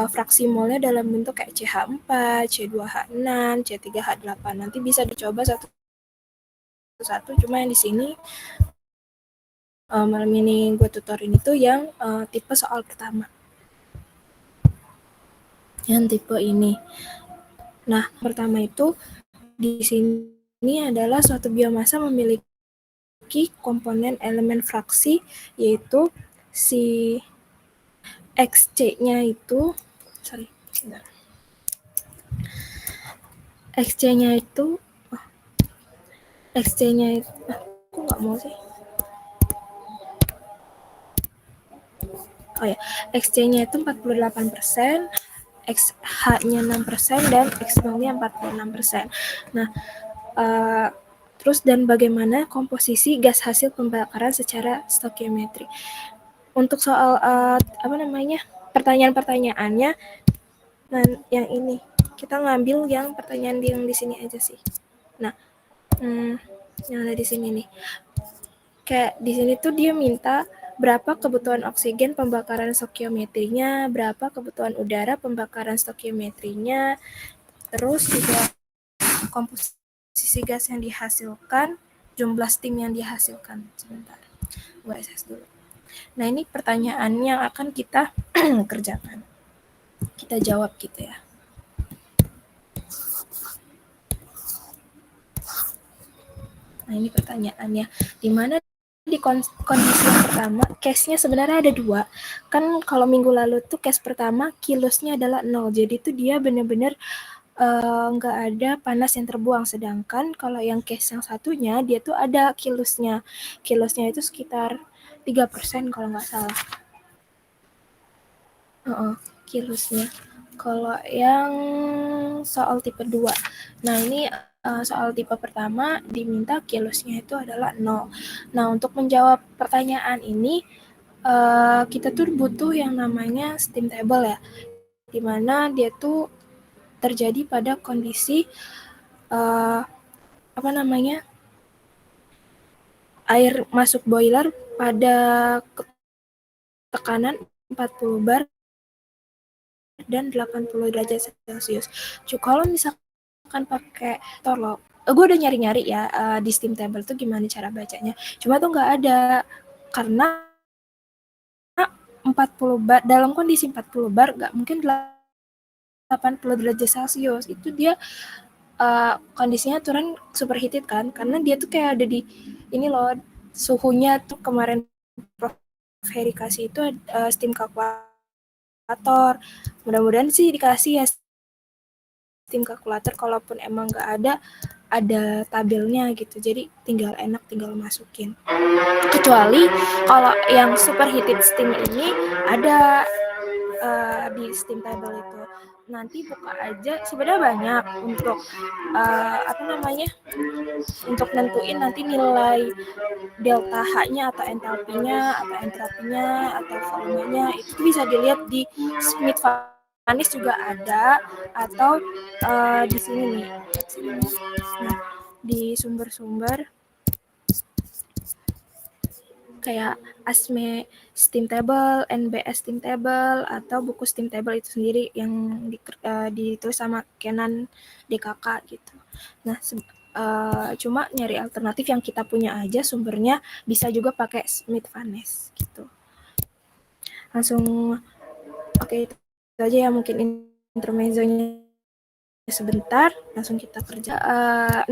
fraksi molnya dalam bentuk kayak CH4, C2H6, C3H8. Nanti bisa dicoba satu-satu, cuma yang di sini malam ini gue tutorin itu yang tipe soal pertama. Yang tipe ini. Nah, pertama itu di sini adalah suatu biomasa memiliki komponen elemen fraksi, yaitu si XC-nya itu, XC-nya itu, XC-nya itu, aku nggak mau sih. Oh ya, XC-nya itu 48%, XH-nya 6%, dan X0-nya 46%. Nah, terus dan bagaimana komposisi gas hasil pembakaran secara stokiometri. Untuk soal pertanyaan-pertanyaannya, nah yang ini kita ngambil yang pertanyaan yang di sini aja sih. Nah, yang ada di sini nih. Kayak di sini tuh dia minta berapa kebutuhan oksigen pembakaran stokiometrinya, berapa kebutuhan udara pembakaran stokiometrinya, terus juga komposisi gas yang dihasilkan, jumlah steam yang dihasilkan. Sebentar, gue SS dulu. Nah, ini pertanyaan yang akan kita kerjakan. Kita jawab gitu ya. Nah, ini pertanyaannya. Di mana di kondisi yang pertama, case-nya sebenarnya ada dua. Kan kalau minggu lalu tuh case pertama, kilosnya adalah 0. Jadi tuh dia benar-benar nggak ada panas yang terbuang. Sedangkan kalau yang case yang satunya, dia tuh ada kilosnya. Kilosnya itu sekitar 3% kalau nggak salah. Kilosnya. Kalau yang soal tipe 2. Nah, ini soal tipe pertama diminta kilosnya itu adalah 0. Nah, untuk menjawab pertanyaan ini, kita tuh butuh yang namanya steam table ya, dimana dia tuh terjadi pada kondisi air masuk boiler pada tekanan 40 bar dan 80 derajat Celcius. Kalau misalkan pakai torlog, gue udah nyari-nyari ya di steam table tuh gimana cara bacanya. Cuma tuh nggak ada, karena 40 bar, dalam kondisi 40 bar nggak mungkin 80 derajat Celcius. Itu dia kondisinya turun superheated kan, karena dia tuh kayak ada di ini loh, suhunya tuh kemarin Prof Heri kasih itu steam kalkulator. Mudah-mudahan sih dikasih ya steam kalkulator, kalaupun emang nggak ada tabelnya gitu, jadi tinggal masukin. Kecuali kalau yang superheated steam ini ada di steam table itu. Nanti buka aja, sebenarnya banyak untuk untuk nentuin nanti nilai delta H-nya atau entalpinya atau entropinya atau volumenya, itu bisa dilihat di Smith-Vanis juga ada, atau di sini nih. Nah, di sumber-sumber kayak ASME Steam Table, NBS Steam Table, atau buku Steam Table itu sendiri yang ditulis sama Kenan DKK gitu. Nah, cuma nyari alternatif yang kita punya aja sumbernya, bisa juga pakai Smith-Vanis gitu. Langsung oke, itu aja ya mungkin intermezzonya sebentar, langsung kita kerja 6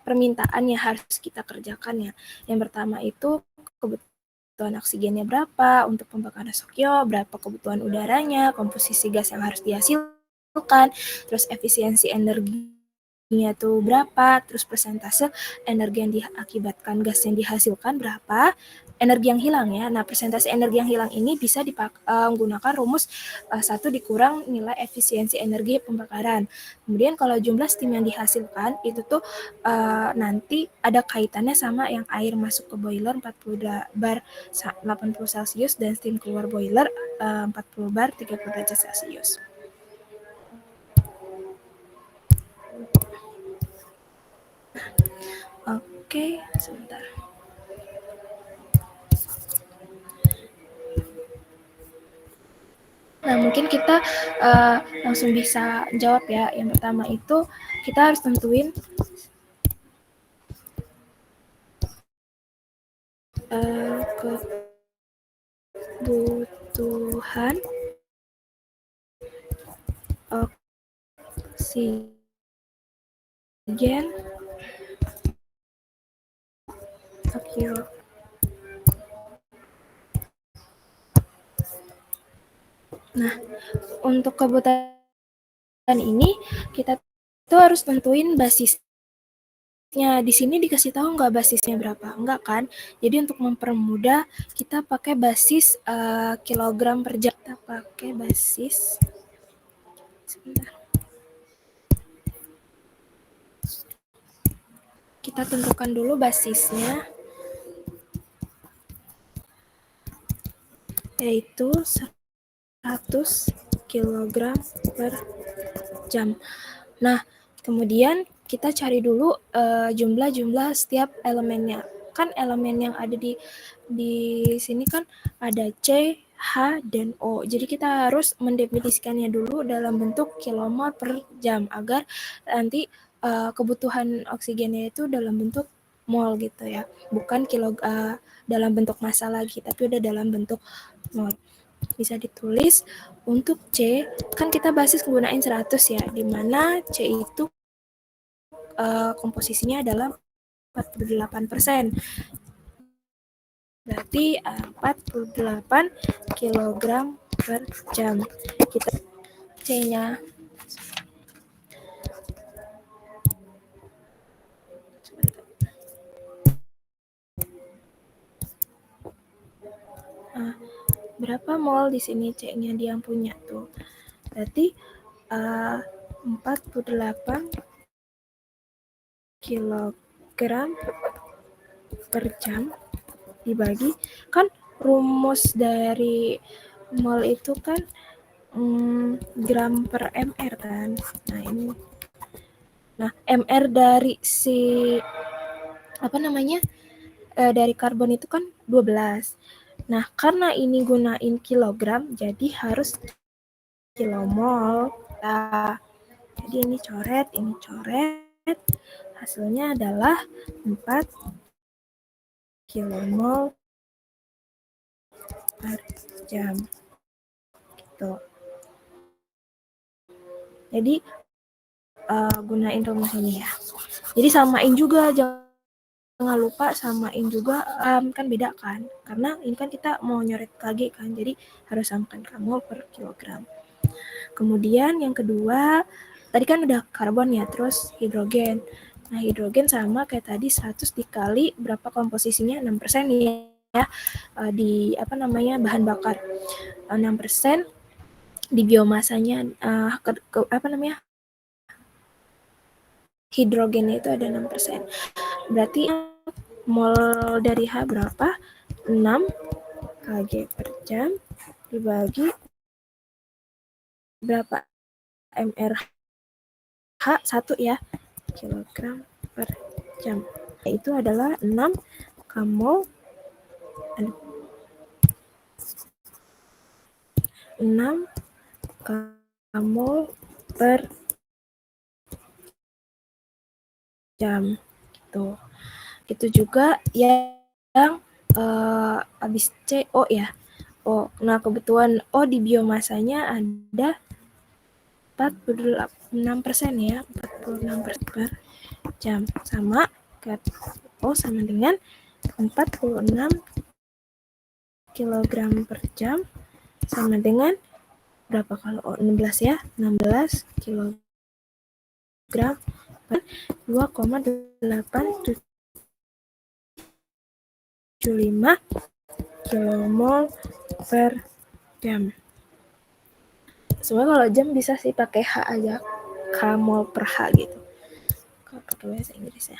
permintaan yang harus kita kerjakan ya. Yang pertama itu kebutuhan oksigennya berapa untuk pembakaran stokio, berapa kebutuhan udaranya, komposisi gas yang harus dihasilkan, terus efisiensi energinya tuh berapa, terus persentase energi yang diakibatkan gas yang dihasilkan berapa, energi yang hilang ya. Nah, persentase energi yang hilang ini bisa menggunakan rumus 1 dikurang nilai efisiensi energi pembakaran. Kemudian kalau jumlah steam yang dihasilkan itu tuh nanti ada kaitannya sama yang air masuk ke boiler 40 bar 80 Celcius dan steam keluar boiler 40 bar 30 derajat Celcius. Oke, sebentar. Nah, mungkin kita langsung bisa jawab ya. Yang pertama itu kita harus tentuin kebutuhan oksigen per kilo. Nah, untuk kebutuhan ini kita tuh harus tentuin basisnya. Di sini dikasih tahu nggak basisnya berapa? Enggak kan? Jadi untuk mempermudah kita pakai basis kilogram per jam. Kita pakai basis. Sebentar. Kita tentukan dulu basisnya, yaitu 100 kg per jam. Nah, kemudian kita cari dulu jumlah-jumlah setiap elemennya. Kan elemen yang ada di sini kan ada C, H, dan O. Jadi kita harus mendefinisikannya dulu dalam bentuk kilomol per jam agar nanti kebutuhan oksigennya itu dalam bentuk mol gitu ya. Bukan dalam bentuk massa lagi, tapi udah dalam bentuk mol. Bisa ditulis untuk C, kan kita basis gunain 100 ya, di mana C itu komposisinya adalah 48%. Berarti 48 kg per jam. Kita C-nya. Nah, berapa mol di sini C-nya dia yang punya tuh. Berarti 48 kilogram per jam dibagi, kan rumus dari mol itu kan gram per mr kan. Nah ini, nah mr dari dari karbon itu kan 12. Nah karena ini gunain kilogram, jadi harus kilomol. Nah, jadi ini coret, hasilnya adalah 4 kilomol per jam. Gitu. Jadi gunain rumus ini ya. Jadi samain juga, jangan lupa samain juga, kan beda kan. Karena ini kan kita mau nyoret kg kan, jadi harus samakan mol per kilogram. Kemudian yang kedua, tadi kan udah karbon ya, terus hidrogen. Nah, hidrogen sama kayak tadi 100 dikali berapa komposisinya? 6% ya. Di bahan bakar. 6% di biomasanya hidrogennya itu ada 6%. Berarti mol dari H berapa? 6 kg per jam dibagi berapa mR H 1 ya, kilogram per jam. Itu adalah 6 mol 6 mol per jam gitu. Itu juga yang habis CO ya. O. Nah, kebutuhan O di biomasanya ada 46% ya, 46% per jam. Sama O sama dengan 46 kg per jam sama dengan berapa kalau O? 16 ya, 16 kg per 2,875 kilomol per jam. Sebenarnya kalau jam bisa sih pakai H aja, mol per H gitu. Kalau pakai bahasa Inggris ya.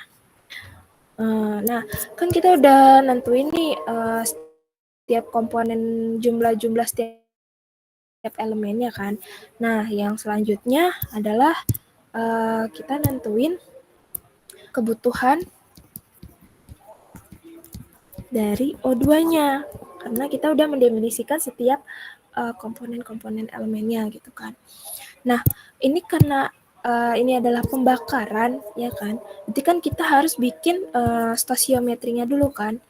Nah, kan kita udah nentuin nih setiap komponen jumlah-jumlah setiap elemennya kan. Nah, yang selanjutnya adalah kita nentuin kebutuhan dari O2-nya. Karena kita udah mendefinisikan setiap komponen-komponen elemennya gitu kan. Nah, ini karena ini adalah pembakaran, ya kan? Berarti kan kita harus bikin stoichiometrinya dulu kan.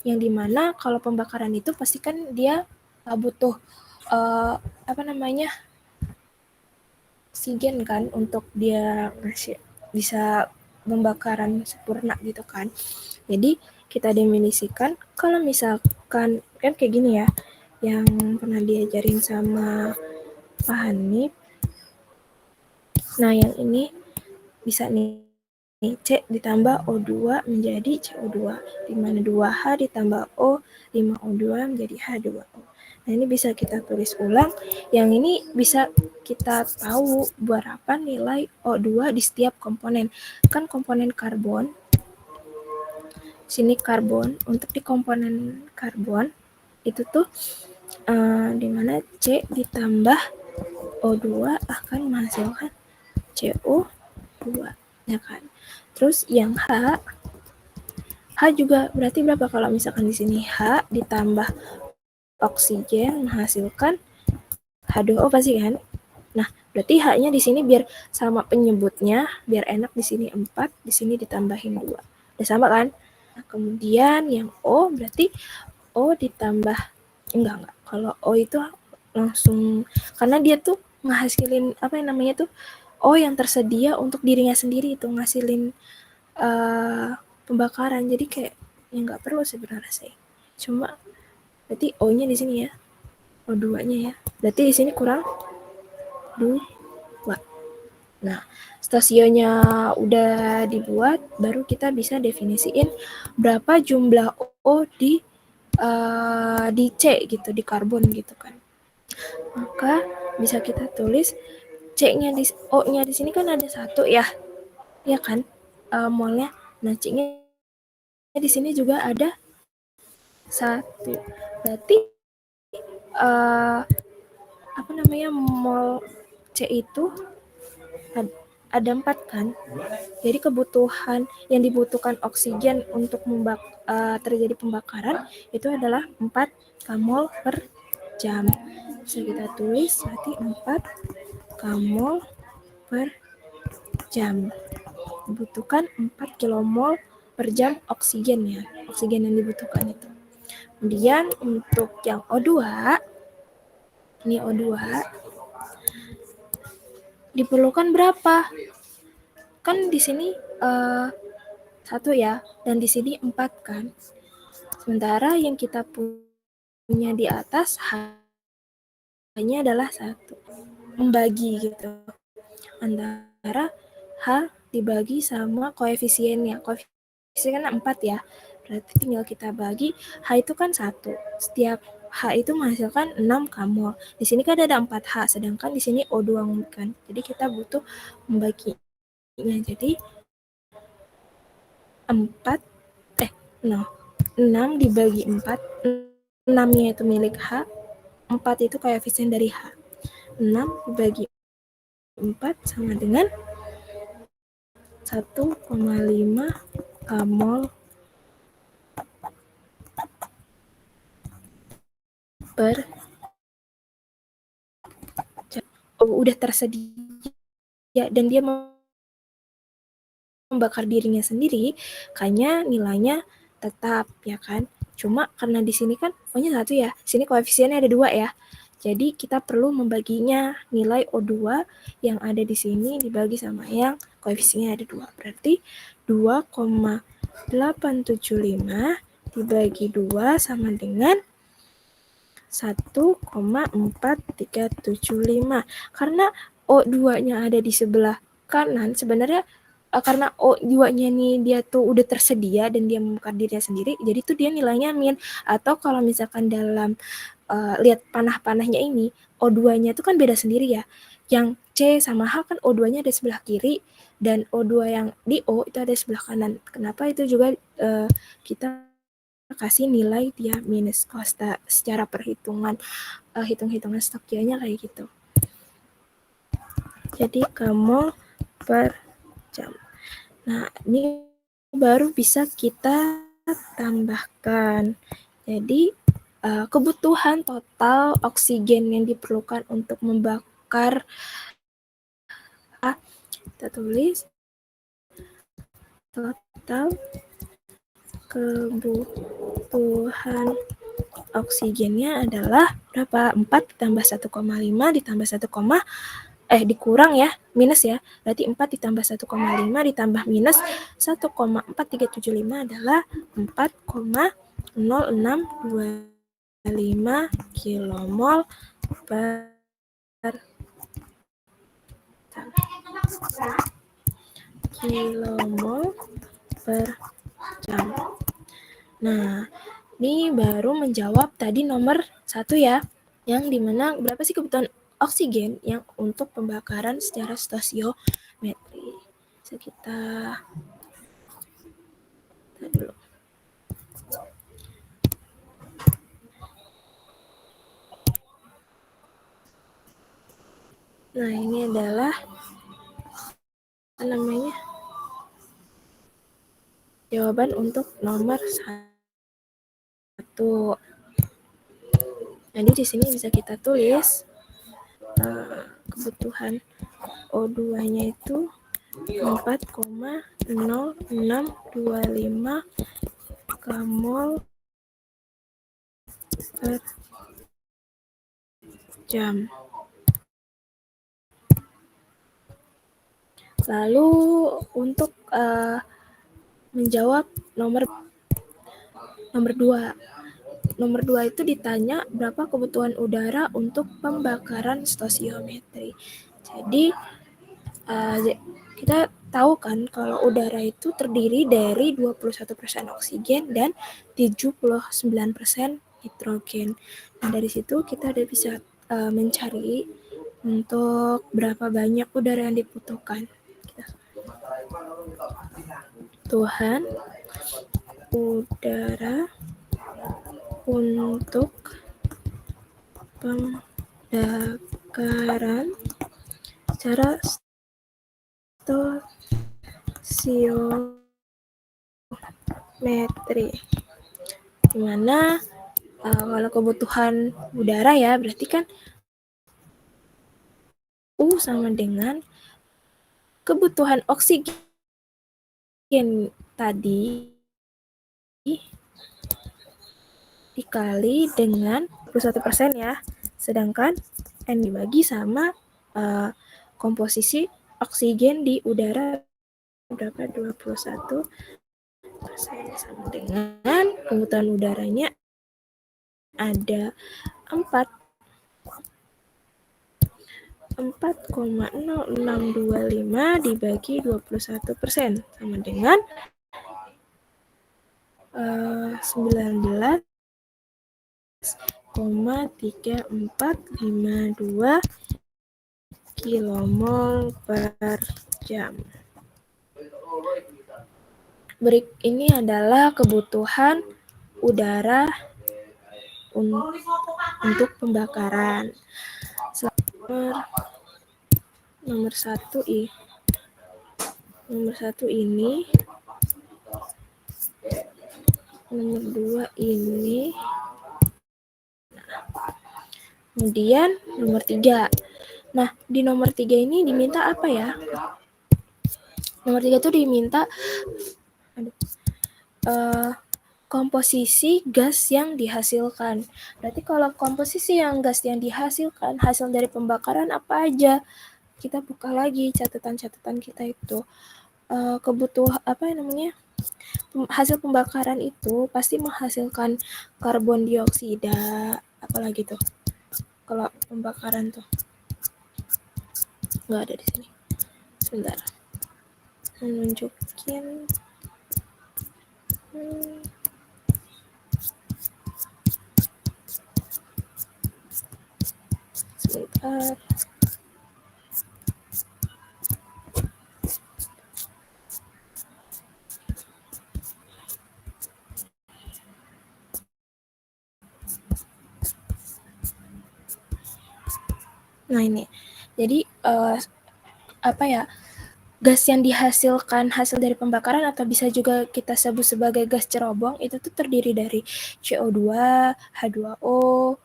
Yang dimana kalau pembakaran itu pasti kan dia butuh apa namanya, oksigen kan untuk dia bisa pembakaran sempurna gitu kan. Jadi kita definisikan kalau misalkan kan kayak gini ya, yang pernah diajarin sama Pak Hanif. Nah, yang ini bisa nih C ditambah O2 menjadi CO2, di mana 2H ditambah O, 5O2 menjadi H2O. Nah, ini bisa kita tulis ulang. Yang ini bisa kita tahu berapa nilai O2 di setiap komponen. Kan komponen karbon, sini karbon, untuk di komponen karbon, itu tuh di mana C ditambah O2 akan menghasilkan CO2, ya kan? Terus yang H juga berarti berapa kalau misalkan di sini H ditambah oksigen menghasilkan H2O pasti kan? Nah, berarti H-nya di sini biar sama penyebutnya, biar enak di sini 4, di sini ditambahin 2. Udah sama kan? Nah, kemudian yang O berarti O ditambah enggak. Kalau O itu langsung karena dia tuh ngasilin apa yang namanya tuh O yang tersedia untuk dirinya sendiri itu ngasilin pembakaran. Jadi kayak ya nggak perlu sebenarnya sih. Cuma berarti O-nya di sini ya. O2-nya ya. Berarti di sini kurang 2. Nah, stasionya udah dibuat, baru kita bisa definisiin berapa jumlah O di C gitu, di karbon gitu kan. Maka bisa kita tulis C-nya di O-nya di sini kan ada 1 ya. Ya kan? Molnya. Nah, C-nya di sini juga ada 1. Berarti apa namanya, mol C itu ada 4 kan. Jadi kebutuhan yang dibutuhkan oksigen untuk terjadi pembakaran itu adalah 4 kmol per jam. Bisa kita tulis berarti 4 kmol per jam. Dibutuhkan 4 kilomol per jam oksigen ya. Oksigen yang dibutuhkan itu. Kemudian untuk yang O2, ini O2 diperlukan berapa? Kan di sini 1 ya, dan di sini 4 kan. Sementara yang kita punya di atas hanya adalah 1. Membagi gitu. Antara H dibagi sama koefisiennya. Koefisien kan 4 ya. Berarti tinggal kita bagi, H itu kan 1. Setiap H itu menghasilkan 6 kmol. Di sini kan ada 4H, sedangkan di sini O2 kan. Jadi kita butuh membaginya. Jadi 6 dibagi 4, 6-nya itu milik H, 4 itu koefisien dari H. 6 dibagi 4 sama dengan 1,5 kmol per jam. Udah tersedia dan dia membakar dirinya sendiri, kayaknya nilainya tetap ya kan. Cuma karena di sini kan O-nya 1 ya, sini koefisiennya ada 2 ya. Jadi kita perlu membaginya nilai O2 yang ada di sini dibagi sama yang koefisiennya ada 2. Berarti 2,875 dibagi 2 sama dengan 1,4375. Karena O2-nya ada di sebelah kanan, sebenarnya karena O2-nya nih dia tuh udah tersedia dan dia membakar dirinya sendiri, jadi tuh dia nilainya min. Atau kalau misalkan dalam lihat panah-panahnya ini, O2-nya tuh kan beda sendiri ya. Yang C sama H kan O2-nya ada sebelah kiri dan O2 yang di O itu ada sebelah kanan. Kenapa itu juga kita kasih nilai dia minus kosta secara perhitungan hitung-hitungan Stokionya kayak gitu. Jadi kmol per jam. Nah, ini baru bisa kita tambahkan. Jadi kebutuhan total oksigen yang diperlukan untuk membakar, kita tulis total kebutuhan oksigennya adalah berapa? 4 ditambah 1,5 ditambah 1, dikurang ya, minus ya. Berarti 4 ditambah 1,5 ditambah minus 1,4375 adalah 4,0625 kilomol per kilomol per jam. Nah, ini baru menjawab tadi nomor 1 ya, yang dimana berapa sih kebutuhan oksigen yang untuk pembakaran secara stoichiometri. Sekitar dulu. Nah, ini adalah apa namanya? Jawaban untuk nomor 1. Jadi di sini bisa kita tulis kebutuhan O2-nya itu 4,0625 mol per jam. Lalu untuk menjawab nomor 2. Nomor 2 itu ditanya berapa kebutuhan udara untuk pembakaran stoichiometri. Jadi kita tahu kan kalau udara itu terdiri dari 21% oksigen dan 79% nitrogen. Nah, dari situ kita udah bisa mencari untuk berapa banyak udara yang dibutuhkan. Tuhan udara untuk pembakaran secara stoichiometri, dimana kalau kebutuhan udara ya berarti kan U sama dengan kebutuhan oksigen tadi dikali dengan 21% ya, sedangkan N dibagi sama komposisi oksigen di udara berapa? 21% sama dengan kebutuhan udaranya ada 4,0625 dibagi 21% sama dengan 19,3452 kilomol per jam. Berikut ini adalah kebutuhan udara untuk pembakaran. Nomor 1 ini, nomor 2 ini, kemudian nomor 3. Nah, di nomor 3 ini diminta apa ya? Nomor 3 itu diminta komposisi gas yang dihasilkan. Berarti kalau komposisi gas yang dihasilkan, hasil dari pembakaran apa aja? Kita buka lagi catatan-catatan kita itu. Hasil pembakaran itu pasti menghasilkan karbon dioksida, apalagi tuh. Kalau pembakaran tuh nggak ada di sini. Sebentar. Menunjukin sebentar. Nah, ini. Jadi gas yang dihasilkan hasil dari pembakaran atau bisa juga kita sebut sebagai gas cerobong itu tuh terdiri dari CO2, H2O,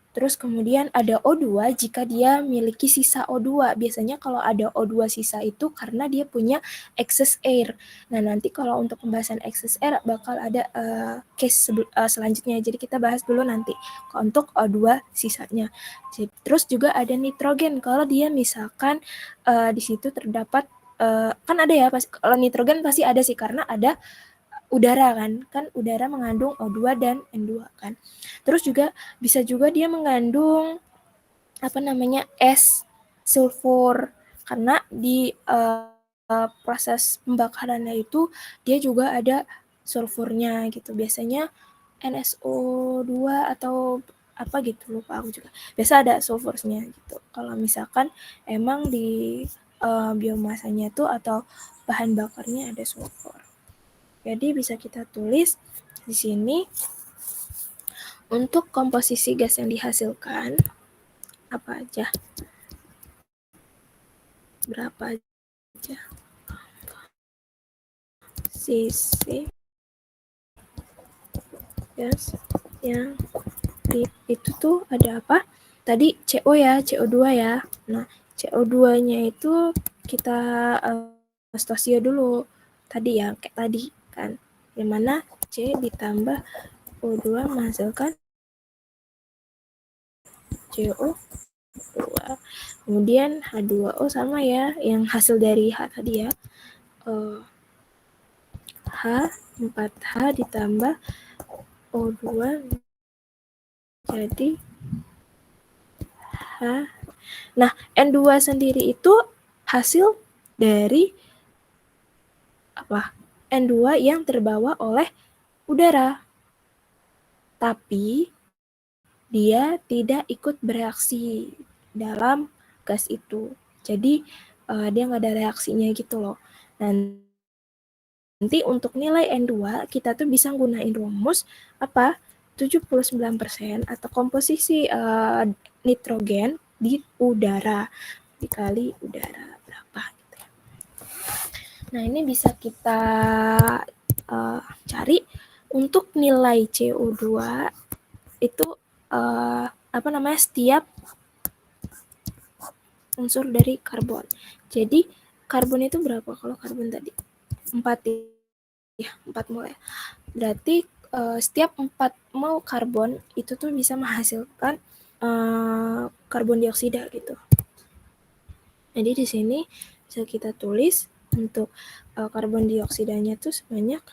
terus kemudian ada O2 jika dia memiliki sisa O2. Biasanya kalau ada O2 sisa itu karena dia punya excess air. Nah, nanti kalau untuk pembahasan excess air bakal ada case selanjutnya. Jadi kita bahas dulu nanti untuk O2 sisanya. Terus juga ada nitrogen. Kalau dia misalkan di situ terdapat kan ada ya, kalau nitrogen pasti ada sih karena ada udara kan udara mengandung O2 dan N2 kan. Terus juga bisa juga dia mengandung es sulfur karena di proses pembakarannya itu dia juga ada sulfurnya gitu. Biasanya NSO2 atau apa gitu, lupa aku juga. Biasa ada sulfurnya gitu. Kalau misalkan emang di biomasanya itu atau bahan bakarnya ada sulfur. Jadi bisa kita tulis di sini untuk komposisi gas yang dihasilkan apa aja, berapa aja sisi gas yang itu tuh ada apa? Tadi CO ya, CO2 ya. Nah, CO2-nya itu kita stosio dulu. Tadi ya, kayak tadi kan. Dimana C ditambah O2 menghasilkan CO2. Kemudian H2O sama ya, yang hasil dari H tadi ya. H, 4H ditambah O2 jadi H. Nah, N2 sendiri itu hasil dari apa? N2 yang terbawa oleh udara. Tapi dia tidak ikut bereaksi dalam gas itu. Jadi dia nggak ada reaksinya gitu loh. Nanti untuk nilai N2 kita tuh bisa gunain rumus apa? 79% atau komposisi nitrogen di udara dikali udara berapa gitu ya. Nah, ini bisa kita cari untuk nilai CO2 itu setiap unsur dari karbon. Jadi karbon itu berapa? Kalau karbon tadi 4 ya, 4 mol ya. Berarti setiap 4 mol karbon itu tuh bisa menghasilkan karbon dioksida gitu. Jadi di sini bisa kita tulis untuk karbon dioksidanya tuh sebanyak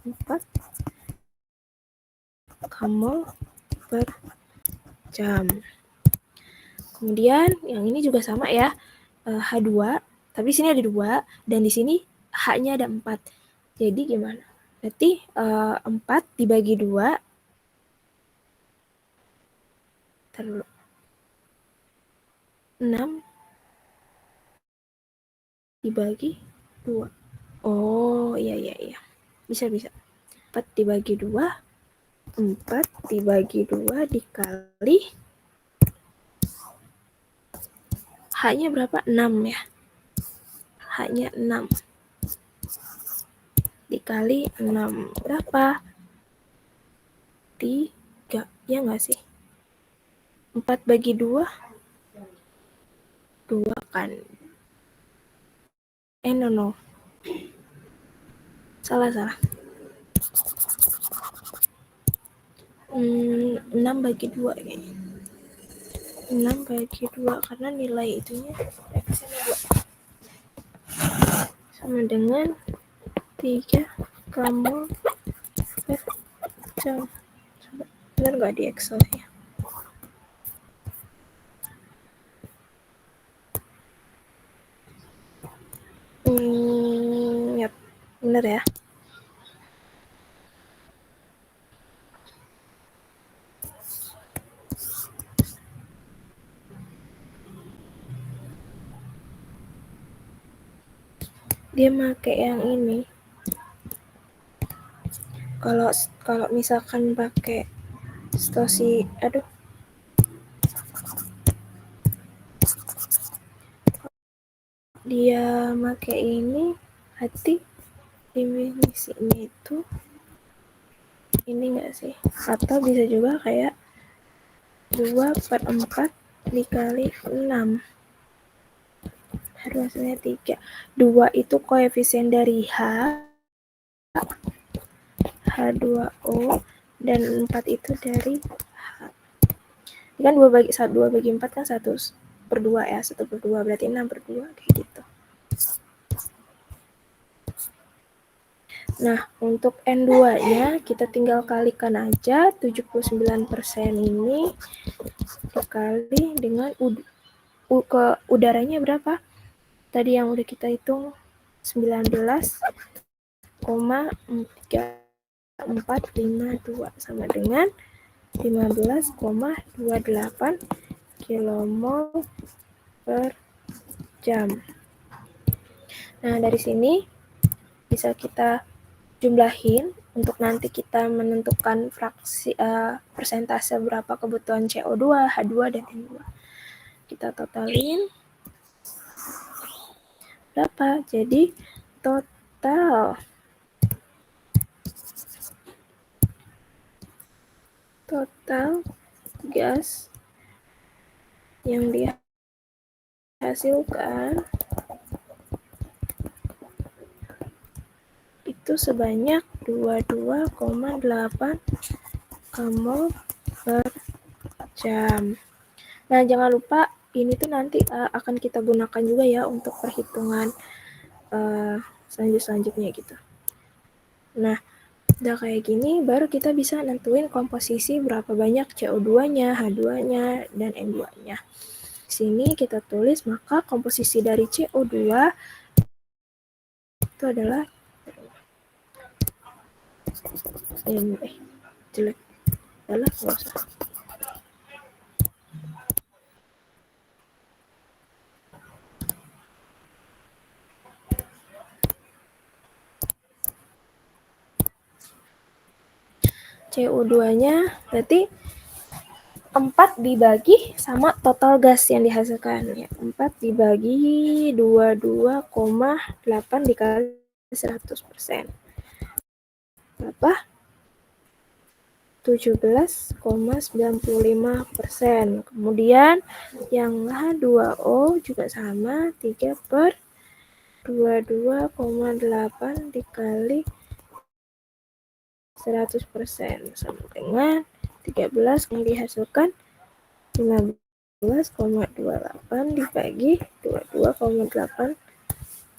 4 mol per jam. Kemudian yang ini juga sama ya, H2, tapi di sini ada 2 dan di sini H-nya ada 4. Jadi gimana? Berarti 4 dibagi 2 6 dibagi 2. Oh, iya. Bisa. 4 dibagi 2, 4 dibagi 2 dikali H-nya berapa? 6 ya. H-nya 6. Dikali 6 berapa? 3. Ya nggak sih? 4 bagi 2 2 kan. No. Salah. 6 bagi 2 kayaknya. 6 bagi 2 karena nilai itunya sama dengan 3 mol per jam. Benar nggak di Excel ya? Yap, benar ya. Dia pakai yang ini. Kalau misalkan pakai stosi, dia make ini berarti definisinya itu ini enggak sih? Atau bisa juga kayak 2/4 dikali 6. Harusnya 3. 2 itu koefisien dari H2O, dan 4 itu dari H. Ini kan 2 bagi 4 kan 1/2 ya, 1/2 berarti 6/2 kayak gitu. Nah, untuk N2-nya kita tinggal kalikan aja 79% ini dikali dengan ke udaranya berapa? Tadi yang udah kita hitung 19,3452 sama dengan 15,28 kmol per jam. Nah, dari sini bisa kita jumlahin untuk nanti kita menentukan fraksi persentase berapa kebutuhan CO2, H2, dan N2. Kita totalin berapa? Jadi total gas yang dihasilkan itu sebanyak 22,8 kmol per jam. Nah, jangan lupa ini tuh nanti akan kita gunakan juga ya untuk perhitungan selanjutnya gitu. Nah, udah kayak gini baru kita bisa nentuin komposisi berapa banyak CO2-nya, H2-nya, dan N2-nya. Di sini kita tulis maka komposisi dari CO2 itu adalah jelek adalah nggak usah. CO2-nya berarti 4 dibagi sama total gas yang dihasilkan ya. 4 dibagi 22,8 dikali 100%. Berapa? 17,95%. Kemudian yang H2O juga sama, 3/22,8 dikali 100% sama dengan 13 yang dihasilkan 15,28 dibagi 22,8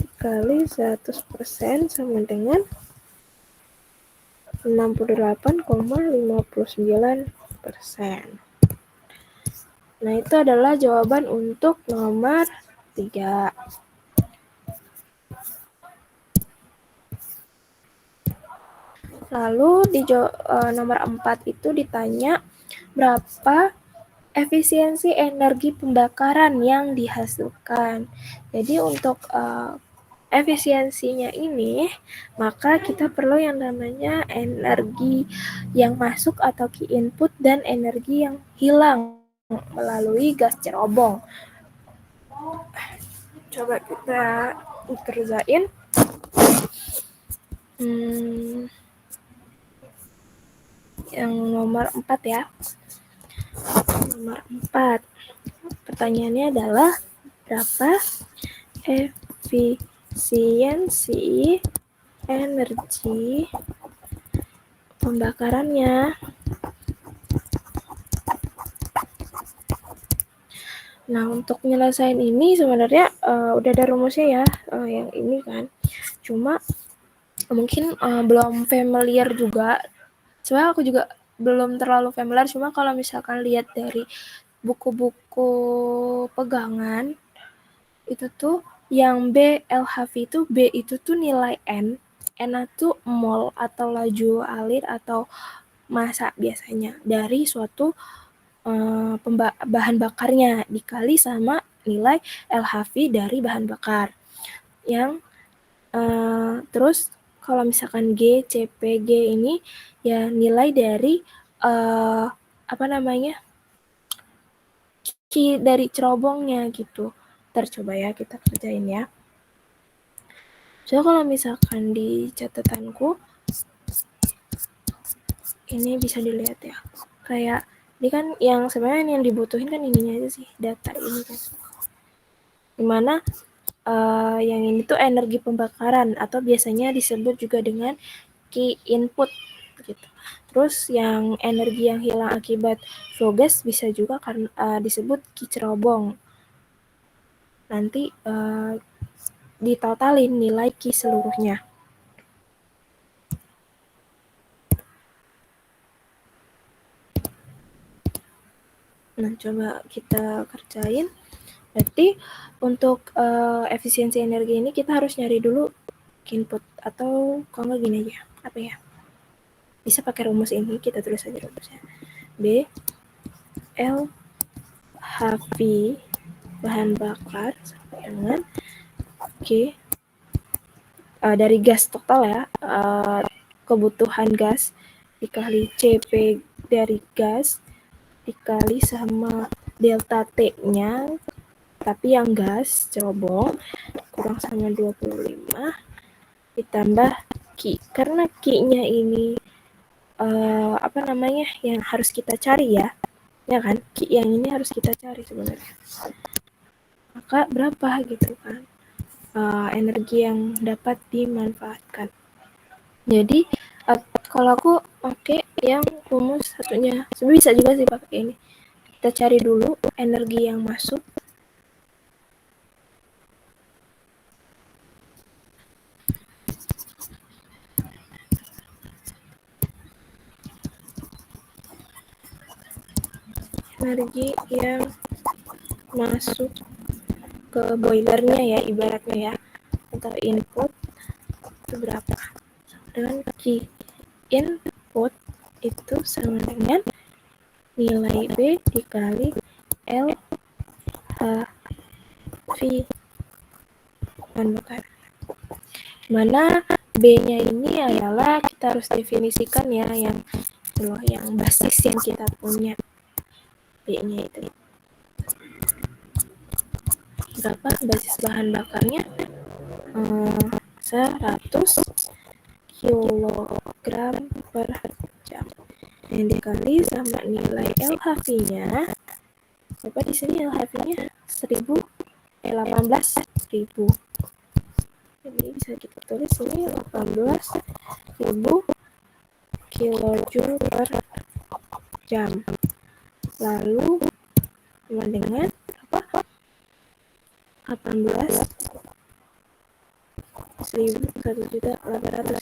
dikali 100% sama dengan 68,59%. Nah, itu adalah jawaban untuk nomor 3. Lalu di nomor 4 itu ditanya berapa efisiensi energi pembakaran yang dihasilkan. Jadi untuk efisiensinya ini, maka kita perlu yang namanya energi yang masuk atau key input dan energi yang hilang melalui gas cerobong. Coba kita kerjain. Yang nomor 4 ya. Nomor 4. Pertanyaannya adalah berapa efisiensi energi pembakarannya. Nah, untuk nyelesain ini sebenarnya udah ada rumusnya ya, yang ini kan. Cuma mungkin belum familiar juga. Soalnya aku juga belum terlalu familiar, cuma kalau misalkan lihat dari buku-buku pegangan, itu tuh yang B LHV itu B itu tuh nilai N itu mol atau laju alir atau massa biasanya dari suatu bahan bakarnya dikali sama nilai LHV dari bahan bakar. Yang terus kalau misalkan G, CP, G ini ya nilai dari dari cerobongnya gitu. Ntar coba ya kita kerjain ya. So kalau misalkan di catatanku ini bisa dilihat ya, kayak ini kan yang sebenarnya yang dibutuhin kan ininya aja sih, data ini kan, dimana yang ini tuh energi pembakaran atau biasanya disebut juga dengan key input gitu. Terus yang energi yang hilang akibat flow gas bisa juga kan disebut key cerobong. Nanti ditotalin nilai key seluruhnya. Nah, coba kita kerjain. Berarti untuk efisiensi energi ini kita harus nyari dulu input, atau kalau nggak gini aja, apa ya? Bisa pakai rumus ini, kita tulis aja rumusnya. B L HV bahan bakar dengan G dari gas total ya, kebutuhan gas dikali CP dari gas dikali sama delta T-nya, tapi yang gas cerobong kurang sama 25 ditambah Q. Karena Q-nya ini apa namanya yang harus kita cari ya kan, Q yang ini harus kita cari sebenarnya. Maka berapa gitu kan energi yang dapat dimanfaatkan. Jadi kalau aku pakai yang rumus satunya, sebenarnya bisa juga sih pakai ini. Kita cari dulu energi yang masuk energi yang masuk ke boilernya ya, ibaratnya ya, atau input itu berapa, dengan Q input itu sama dengan nilai B dikali L H V bahan bakar, mana B-nya ini adalah kita harus definisikan ya yang basis yang kita punya. B-nya itu berapa basis bahan bakarnya? 100 kilogram per jam, yang dikali sama nilai LHV-nya. Berapa di sini LHV-nya? 18.000. Jadi bisa kita tulis ini 18.000 kilojoule per jam. Lalu sama dengan apa? 1.800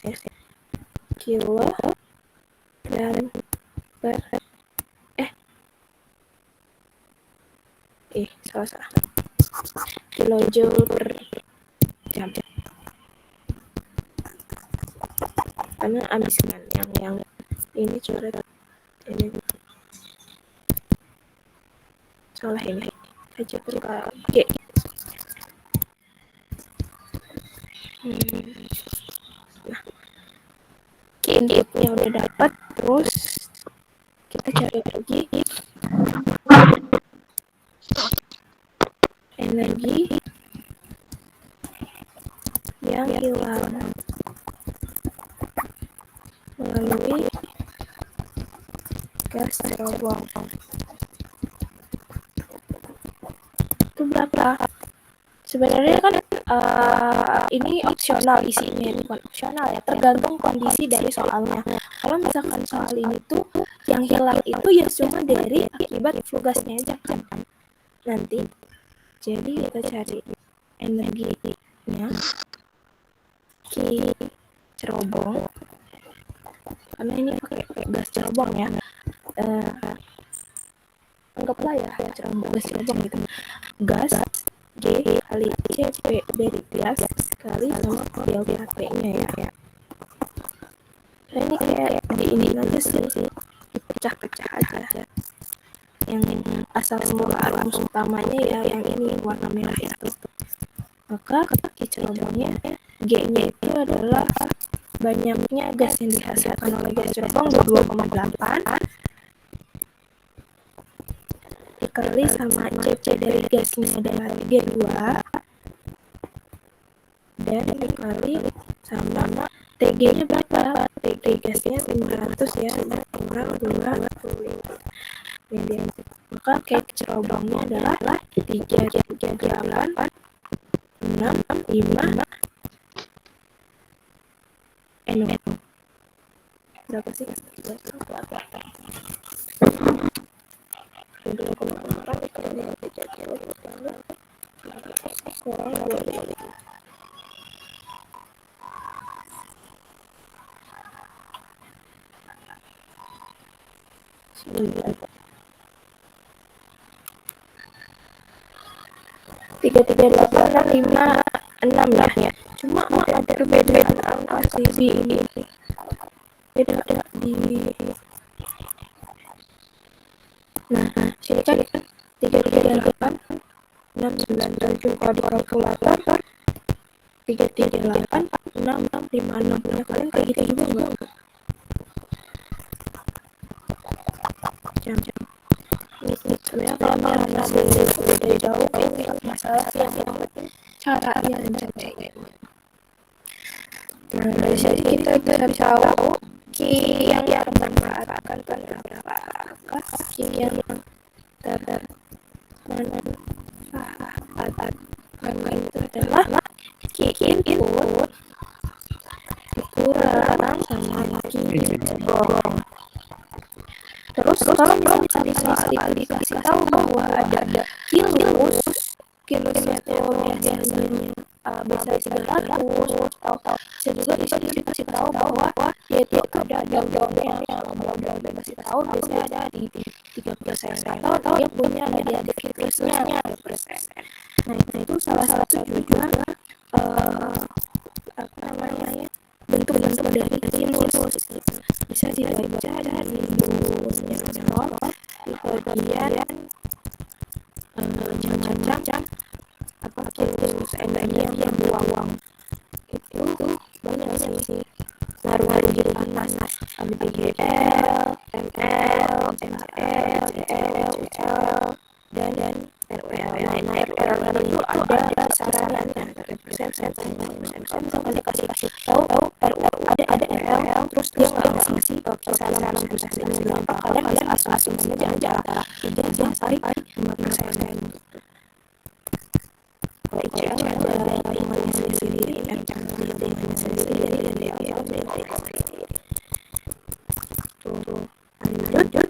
ya, kilogram per salah kilojoule per jam, karena habis kan yang ini coret ini salah, ini aja pakai nah inputnya udah dapat, terus kita cari lagi energi yang hilang melalui gas cerobong. Itu berapa? Sebenarnya kan ini opsional isinya, bukan opsional ya, tergantung kondisi dari soalnya. Kalau misalkan soal ini tuh yang hilang itu ya cuma dari akibat flue gasnya aja kan nanti. Jadi kita cari energinya Q cerobong, karena ini pakai gas cerobong ya, anggaplah ya cerobong, gas cerobong gitu, gas G kali CP dari gas kali sama delta T-nya ya. Nah ini kayak di ini aja sih, dipecah-pecah aja. Yang asal mula rumus utamanya ya yang ini warna merah itu. Maka cerobongnya G-nya itu adalah banyaknya gas yang dihasilkan oleh gas cerobong 2,8 dikali sama CC dari gasnya adalah 32 dan dikali sama TG-nya berapa? TG gasnya 500 ya, kurang 25. Maka cake cerobongnya adalah 338 65 berapa sih? Kurang 20. Tiga delapan lima enam ya. Cuma ada perbedaan angka sih di ini. Beda di. Nah, sini kan 338 697 kalau di kalkulator 338 656 ya, kalian kayak gitu juga enggak? Jam ini sebenarnya kalau masih beda jauh ini masalah sih, yang penting caranya dan caranya. Nah, dari sini kita bisa tahu key yang termanfaatkan berapa, key yang termanfaatkan itu adalah key input dikurang sama key ceblong. Terus kalau misalnya di soal itu dikasih tahu bahwa ada kilusnya itu biasanya bisa 300 atau bisa juga di sini dikasih tahu bahwa yaitu ada double-nya. Kalau double dikasih tahu biasanya ada di 3% atau dia punya ada di adik kilusnya 3%. Nah, itu salah satu juga apa namanya ya, bentuk-bentuk dari kilus bisa dibaca dari rumusnya di bagian macam-macam apa kilus energi yang buang itu banyak sih ngaruh di panas, ada BGL, ML, MCL, CL, UCL, dan RL. Nah, RL itu ada kisaran antara persen kalau dikasih tahu ada RL terus dia nggak ngasih kisaran persennya berapa, kalian bisa asumsinya antara 3 sampai 5%. Kalau ICL ada hitungannya sendiri, MCL ada hitungannya sendiri, dan DL ada hitungannya sendiri. Tuh, lanjut.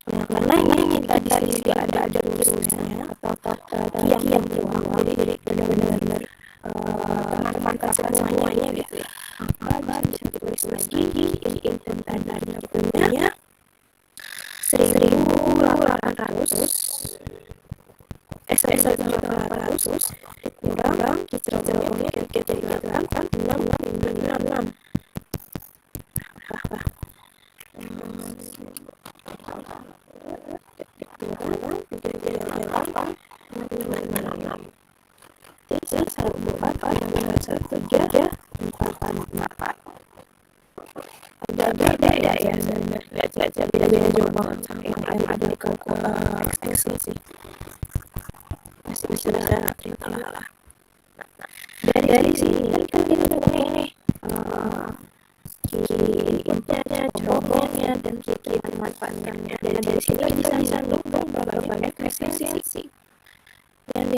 Nah, karena ini tadi sudah ada kilusnya atau yang buang, jadi benar-benar teman-teman semuanya gitu ya. Maka bisa ditulis lagi input tadi punya 1.800 dikurang kicerobongnya jadi 8 6 ada ya, nggak beda jauh banget sama yang ada di kalkulator Excel sih, masih bisa terima lah. Dari sini kan kita udah punya nih inputnya, cerobongnya, dan kita manfaatkannya. Dan dari sini kita bisa ngitung berapa banyak efisiensi yang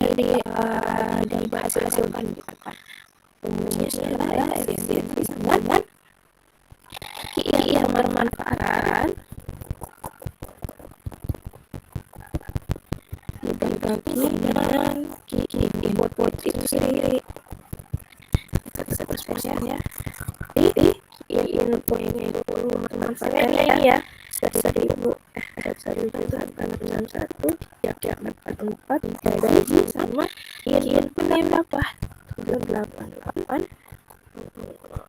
dihasilkan gitu kan. Rumusnya adalah efisiensi dengan KI yang bermanfaat dibagi dengan KI input itu sendiri 100% ya. Jadi inputnya itu manfaatnya ini ya 1.000 ya 44 dibagi sama inputnya berapa 88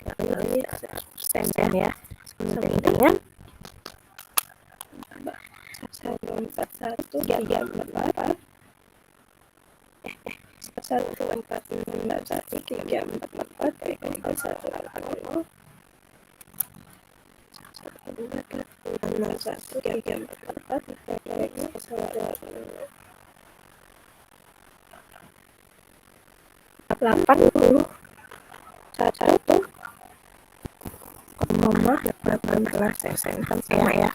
kali persen ya, sama dengan 141 344 %, sama ya.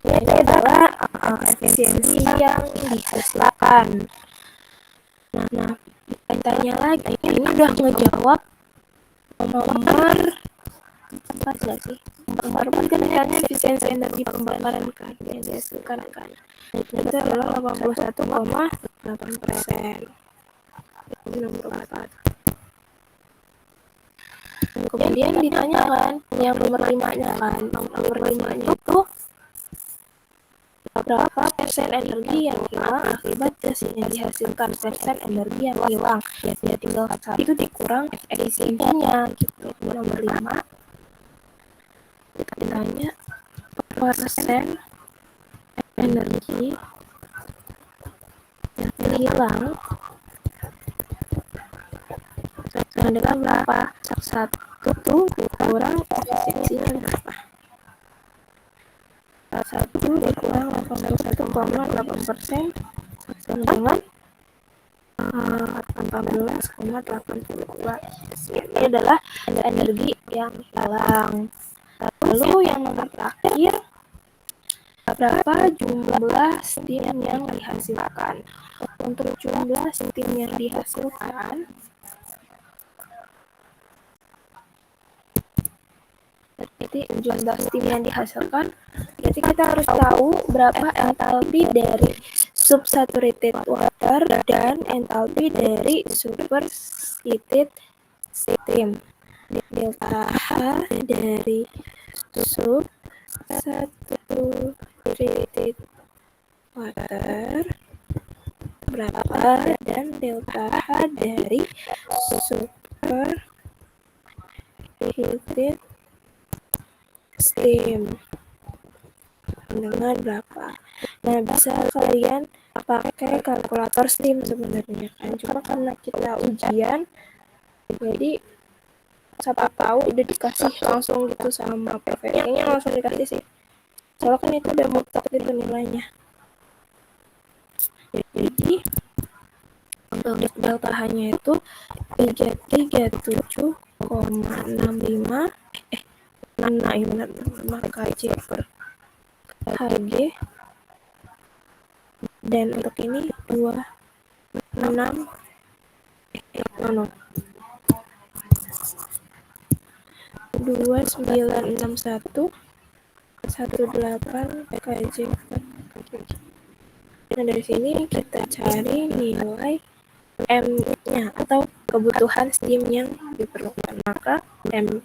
Ini adalah efisiensi yang dihasilkan. Nah, ditanya lagi, ini udah ngejawab nomor 4 nggak sih? Nomor 4 kan hanya efisiensi energi pembakaran kan yang dihasilkan kan. Itu adalah 81,8%. Ini nomor 4. Kemudian ditanyakan yang nomor 5-nya kan. Nomor 5-nya itu berapa persen energi yang hilang akibat gas yang dihasilkan, persen energi yang hilang. Ya tinggal satu itu dikurang efisiensinya gitu. Nomor 5 ditanya persen energi yang hilang adalah berapa? Satu dikurang efisiensinya berapa? 1 dikurang 81,8% sama dengan 14,82. Ini adalah energi yang hilang. Lalu yang nomor terakhir, berapa jumlah steam yang dihasilkan? Untuk jumlah steam yang dihasilkan, jadi jumlah steam yang dihasilkan, jadi kita harus tahu berapa entalpi dari subsaturated water dan entalpi dari superheated steam. Delta H dari subsaturated water berapa dan delta H dari superheated steam dengan berapa. Nah, bisa kalian pakai kalkulator steam sebenarnya kan, cuma karena kita ujian jadi siapa tahu udah dikasih langsung gitu sama prof, kayaknya langsung dikasih sih, soalnya kan itu udah mutlak gitu nilainya. Jadi delta H-nya itu 337,65 kJ per Hg, dan untuk ini 2961,18 kJ per Hg. Nah, dari sini kita cari nilai M-nya atau kebutuhan steam yang diperlukan. Maka M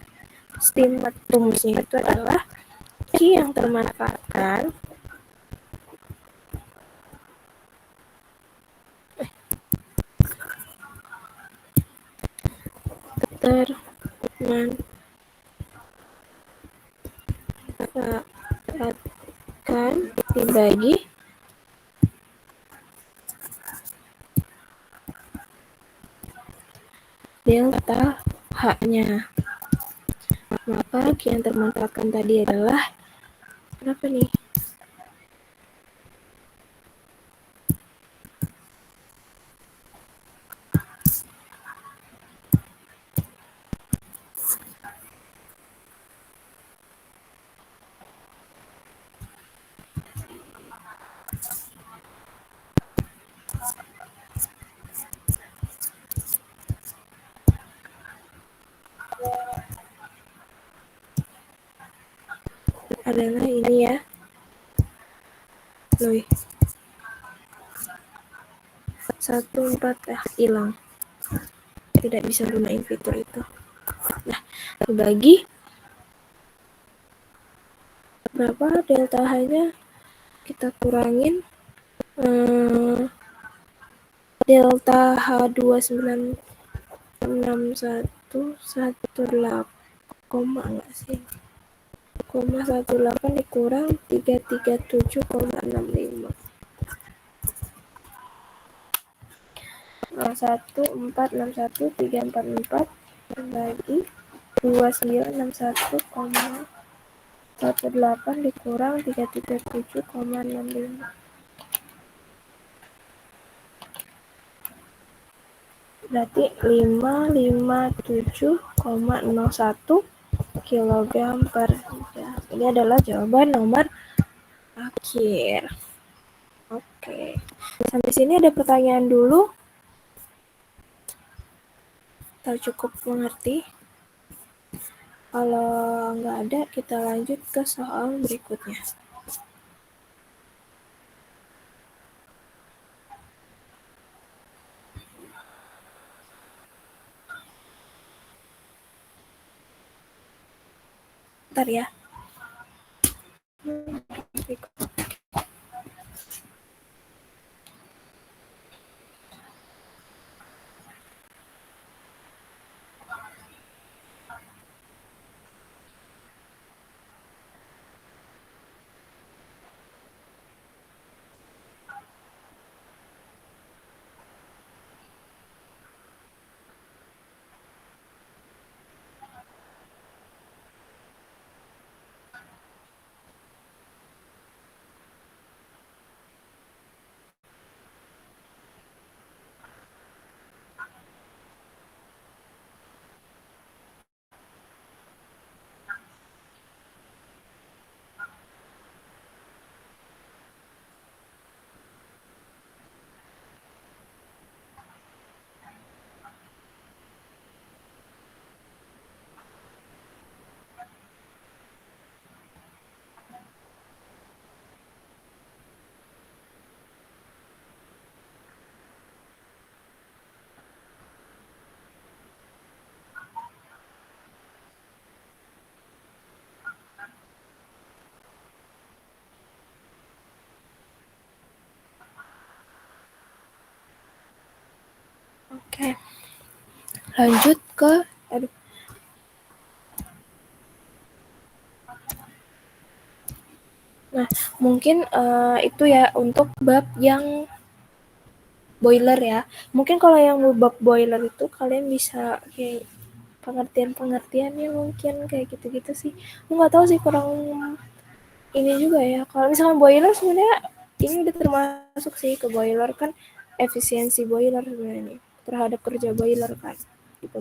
steam rumusnya itu adalah Q yang termanfaatkan dibagi delta H-nya. Maka Q yang termanfaatkan tadi adalah berapa nih? Adalah ini ya, loh 14 hilang, tidak bisa gunain fitur itu. Nah, bagi berapa delta H-nya, kita kurangin delta H296118 enggak sih, 0,18 dikurang 337,65 1461344 bagi 2961,18 18 dikurang 337,65. Berarti 557,01 kilogram per jam. Ini adalah jawaban nomor akhir. Oke. Sampai sini ada pertanyaan dulu? Atau cukup mengerti? Kalau nggak ada, kita lanjut ke soal berikutnya. Bentar ya. Oke. Lanjut ke Nah, mungkin itu ya untuk bab yang boiler ya. Mungkin kalau yang bab boiler itu kalian bisa kayak pengertian-pengertiannya mungkin kayak gitu-gitu sih. Aku nggak tahu sih, kurang ini juga ya. Kalau misalkan boiler sebenarnya ini udah termasuk sih ke boiler kan, efisiensi boiler sebenarnya terhadap kerja boiler kan di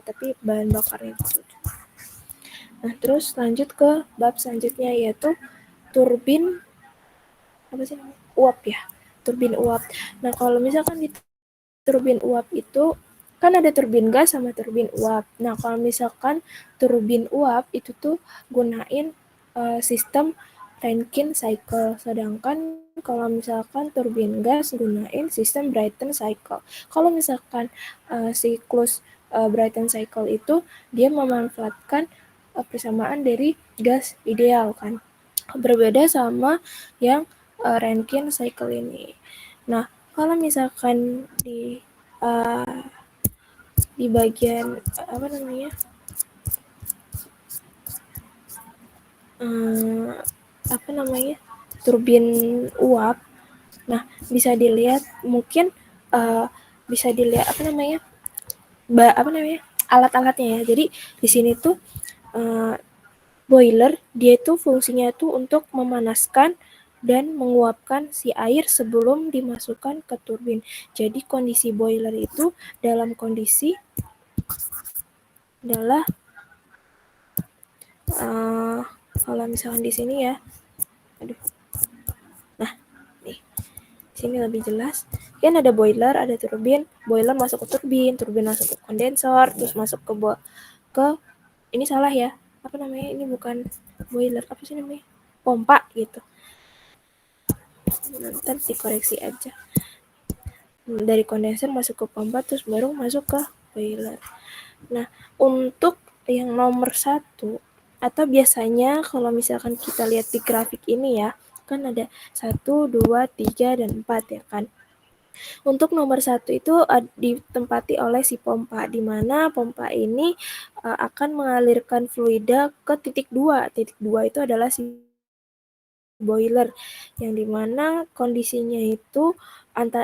tapi bahan bakarnya itu. Nah, terus lanjut ke bab selanjutnya yaitu turbin apa sih namanya? Uap ya. Turbin uap. Nah, kalau misalkan di turbin uap itu kan ada turbin gas sama turbin uap. Nah, kalau misalkan turbin uap itu tuh gunain sistem Rankine cycle, sedangkan kalau misalkan turbin gas gunain sistem Brayton cycle. Kalau misalkan siklus Brayton cycle itu dia memanfaatkan persamaan dari gas ideal kan. Berbeda sama yang Rankine cycle ini. Nah, kalau misalkan di bagian apa namanya eh, apa namanya turbin uap, nah bisa dilihat mungkin eh, bisa dilihat apa namanya apa namanya alat-alatnya ya. Jadi di sini tuh eh, boiler dia itu fungsinya itu untuk memanaskan dan menguapkan si air sebelum dimasukkan ke turbin. Jadi kondisi boiler itu dalam kondisi adalah kalau misalkan di sini ya, aduh, nah nih sini lebih jelas. Kan ada boiler, ada turbin, boiler masuk ke turbin, turbin masuk ke kondensor, terus masuk ke ini salah ya, apa namanya ini bukan boiler, apa sih namanya, pompa gitu. Nanti dikoreksi aja. Dari kondensor masuk ke pompa terus baru masuk ke boiler. Nah, untuk yang nomor 1 atau biasanya kalau misalkan kita lihat di grafik ini ya, kan ada 1, 2, 3, dan 4 ya kan. Untuk nomor 1 itu ditempati oleh si pompa, di mana pompa ini akan mengalirkan fluida ke titik 2. Titik 2 itu adalah si boiler, yang dimana kondisinya itu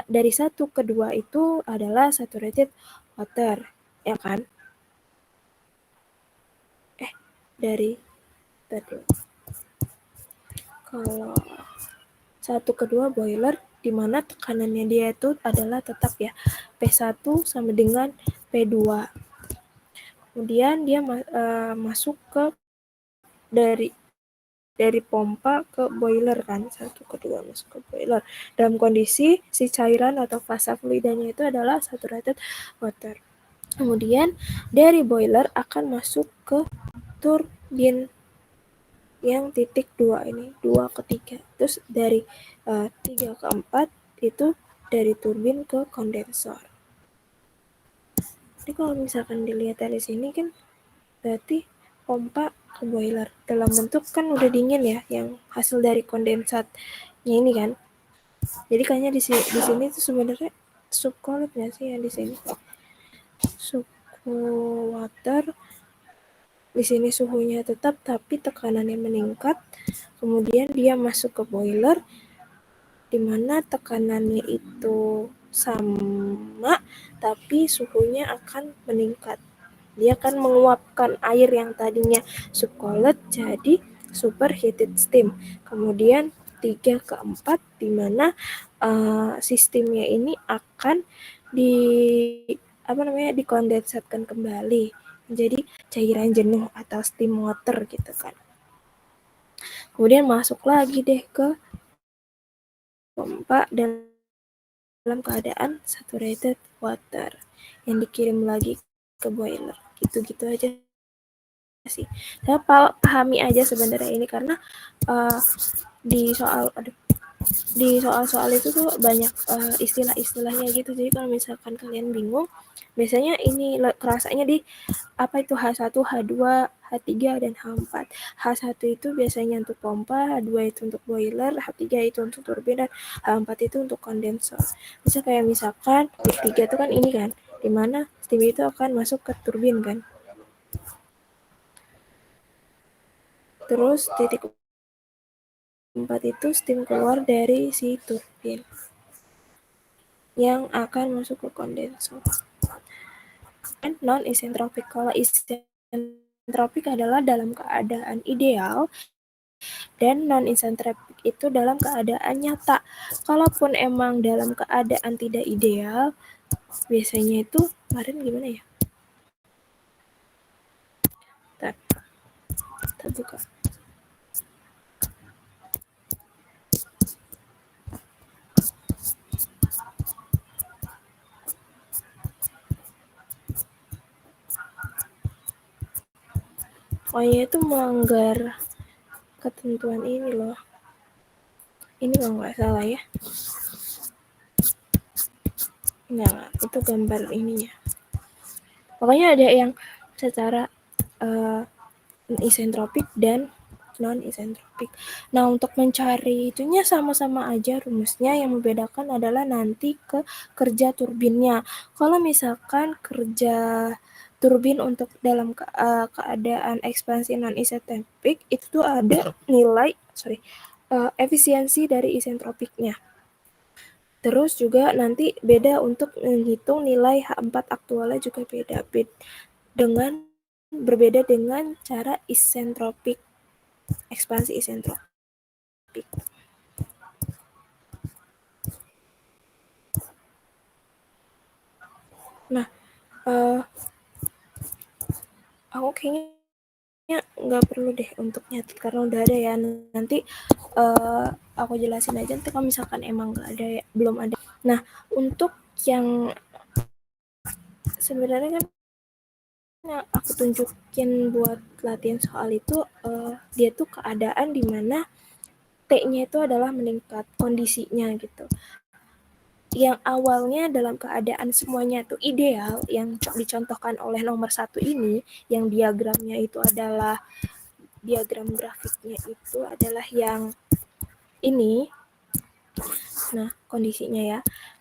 dari 1 ke 2 itu adalah saturated water, ya kan? Dari tadi. Kalau 1 ke 2 boiler, di mana tekanannya dia itu adalah tetap ya, P1 sama dengan P2. Kemudian dia masuk ke dari pompa ke boiler kan, 1 ke 2 masuk ke boiler. Dalam kondisi si cairan atau fasa fluidanya itu adalah saturated water. Kemudian dari boiler akan masuk ke turbin yang titik 2 ini, 2 ke 3. Terus dari 3 ke 4 itu dari turbin ke kondensor. Jadi kalau misalkan dilihat dari sini kan berarti pompa ke boiler dalam bentuk kan udah dingin ya, yang hasil dari kondensatnya ini kan. Jadi kayaknya di sini tuh sebenarnya subcooled nggak sih yang di sini? Subcooled water. Di sini suhunya tetap tapi tekanannya meningkat. Kemudian dia masuk ke boiler di mana tekanannya itu sama tapi suhunya akan meningkat. Dia akan menguapkan air yang tadinya subcooled jadi superheated steam. Kemudian 3 ke 4 di mana sistemnya ini akan dikondensatkan kembali menjadi cairan jenuh atau steam water gitu kan. Kemudian masuk lagi deh ke pompa dalam keadaan saturated water yang dikirim lagi ke boiler. Gitu-gitu aja sih. Saya pahami aja sebenarnya ini karena di soal-soal itu tuh banyak istilah-istilahnya gitu. Jadi kalau misalkan kalian bingung, biasanya ini kerasanya di apa itu H1, H2, H3, dan H4. H1 itu biasanya untuk pompa, H2 itu untuk boiler, H3 itu untuk turbin, dan H4 itu untuk kondensor. Bisa kayak misalkan titik 3 itu kan ini kan, dimana steam itu akan masuk ke turbin kan. Terus titik 4 itu steam keluar dari si turbin yang akan masuk ke kondensor. Non-isentropik. Kalau isentropik adalah dalam keadaan ideal dan non-isentropik itu dalam keadaan nyata. Kalaupun emang dalam keadaan tidak ideal, biasanya itu kemarin gimana ya? Kita buka. Pokoknya itu melanggar ketentuan ini loh. Ini kalau nggak salah ya. Enggak, itu gambar ininya. Pokoknya ada yang secara isentropik dan non-isentropik. Nah, untuk mencari itunya sama-sama aja rumusnya, yang membedakan adalah nanti ke kerja turbinnya. Kalau misalkan kerja turbin untuk dalam keadaan ekspansi non-isentropik itu tuh ada nilai efisiensi dari isentropiknya. Terus juga nanti beda untuk menghitung nilai H4 aktualnya juga beda berbeda dengan cara isentropik, ekspansi isentropik. Nah, aku kayaknya nggak perlu deh untuk nyatet karena udah ada ya. Nanti aku jelasin aja nanti kalau misalkan emang nggak ada ya, belum ada. Nah, untuk yang sebenarnya kan yang aku tunjukin buat latihan soal itu dia tuh keadaan dimana T-nya itu adalah meningkat kondisinya gitu. Yang awalnya dalam keadaan semuanya itu ideal, yang dicontohkan oleh nomor 1 ini, yang diagramnya itu adalah diagram grafiknya itu adalah yang ini. Nah, kondisinya ya.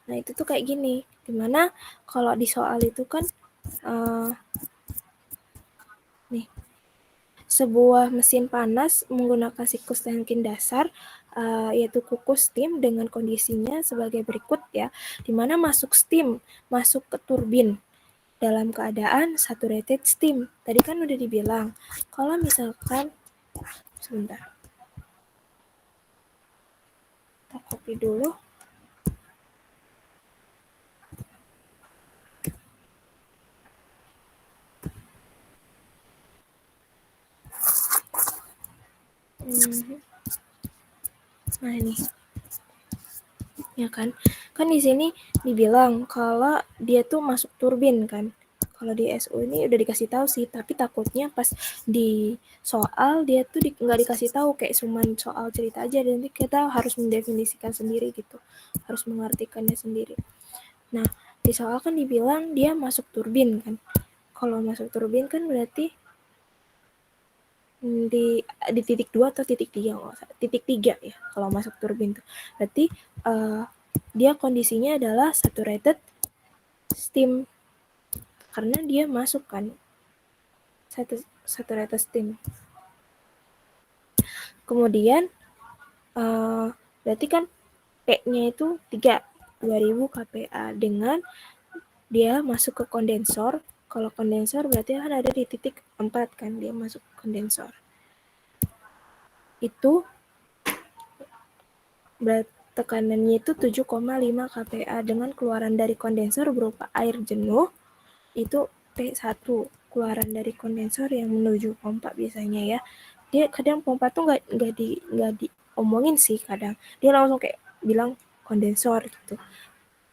Nah, itu tuh kayak gini. Dimana kalau di soal itu kan nih, sebuah mesin panas menggunakan siklus Rankine dasar yaitu kukus steam dengan kondisinya sebagai berikut ya, dimana masuk steam, masuk ke turbin dalam keadaan saturated steam. Tadi kan udah dibilang, kalau misalkan Sebentar. Kita copy dulu. Nah ini, ya kan? Kan di sini dibilang kalau dia tuh masuk turbin kan. Kalau di SU ini udah dikasih tahu sih, tapi takutnya pas di soal dia tuh nggak dikasih tahu, kayak cuman soal cerita aja, dan nanti kita harus mendefinisikan sendiri gitu, harus mengartikannya sendiri. Nah di soal kan dibilang dia masuk turbin kan. Kalau masuk turbin kan berarti di titik 2 atau titik 3, titik 3 ya kalau masuk turbin tuh. Berarti dia kondisinya adalah saturated steam karena dia masuk kan saturated steam. Kemudian berarti kan P-nya itu 3, 2000 kPa dengan dia masuk ke kondensor. Kalau kondensor berarti kan ada di titik 4 kan, dia masuk kondensor. Itu tekanannya itu 7,5 kPa dengan keluaran dari kondensor berupa air jenuh itu P1, keluaran dari kondensor yang menuju pompa biasanya ya. Dia kadang pompa tuh nggak diomongin sih, kadang dia langsung kayak bilang kondensor gitu.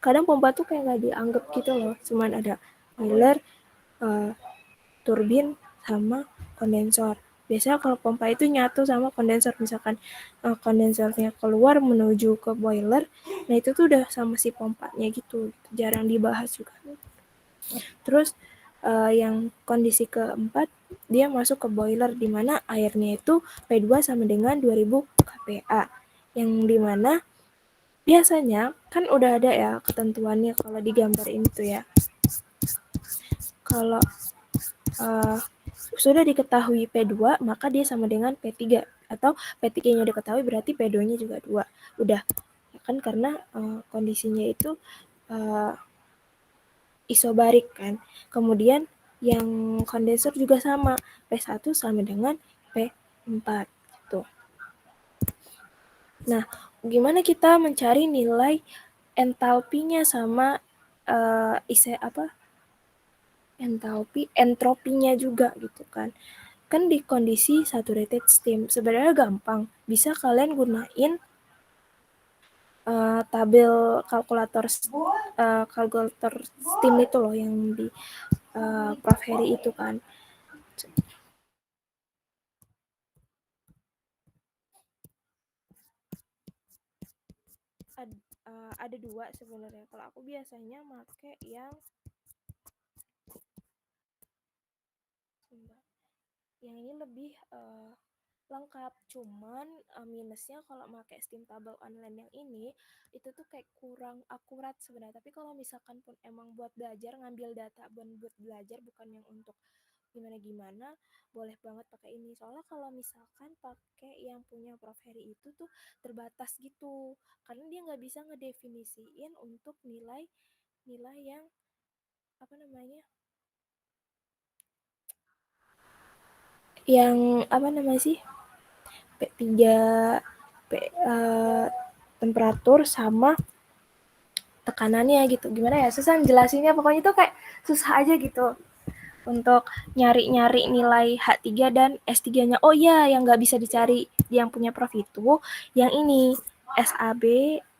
Kadang pompa tuh kayak nggak dianggap gitu loh, cuman ada boiler, turbin sama kondensor. Biasanya kalau pompa itu nyatu sama kondensor, misalkan kondensornya keluar menuju ke boiler, nah itu tuh udah sama si pompanya gitu, jarang dibahas juga. Terus yang kondisi keempat, dia masuk ke boiler di mana airnya itu P2 sama dengan 2000 kPa. Yang dimana biasanya kan udah ada ya ketentuannya kalau di gambar ini tuh ya. Kalau sudah diketahui P2, maka dia sama dengan P3. Atau P3-nya diketahui berarti P2-nya juga 2. Udah, ya kan karena kondisinya itu isobarik kan. Kemudian yang kondensor juga sama, P1 sama dengan P4 gitu. Nah, gimana kita mencari nilai entalpinya sama entropinya juga gitu kan. Kan di kondisi saturated steam sebenarnya gampang, bisa kalian gunain tabel kalkulator steam itu loh yang di Prof Heri itu kan. Ada dua sebenarnya. Kalau aku biasanya make yang ini lebih lengkap, cuman minusnya kalau pakai steam table online yang ini itu tuh kayak kurang akurat sebenarnya. Tapi kalau misalkan pun emang buat belajar, ngambil data buat belajar bukan yang untuk gimana-gimana, boleh banget pakai ini. Soalnya kalau misalkan pakai yang punya Prof Heri itu tuh terbatas gitu, karena dia nggak bisa ngedefinisiin untuk nilai yang apa namanya, yang apa namanya sih, P3, temperatur sama tekanannya gitu. Gimana ya, susah jelasinnya, pokoknya itu kayak susah aja gitu untuk nyari-nyari nilai H3 dan S3-nya. Oh iya, yang nggak bisa dicari yang punya Prof itu yang ini, SAB,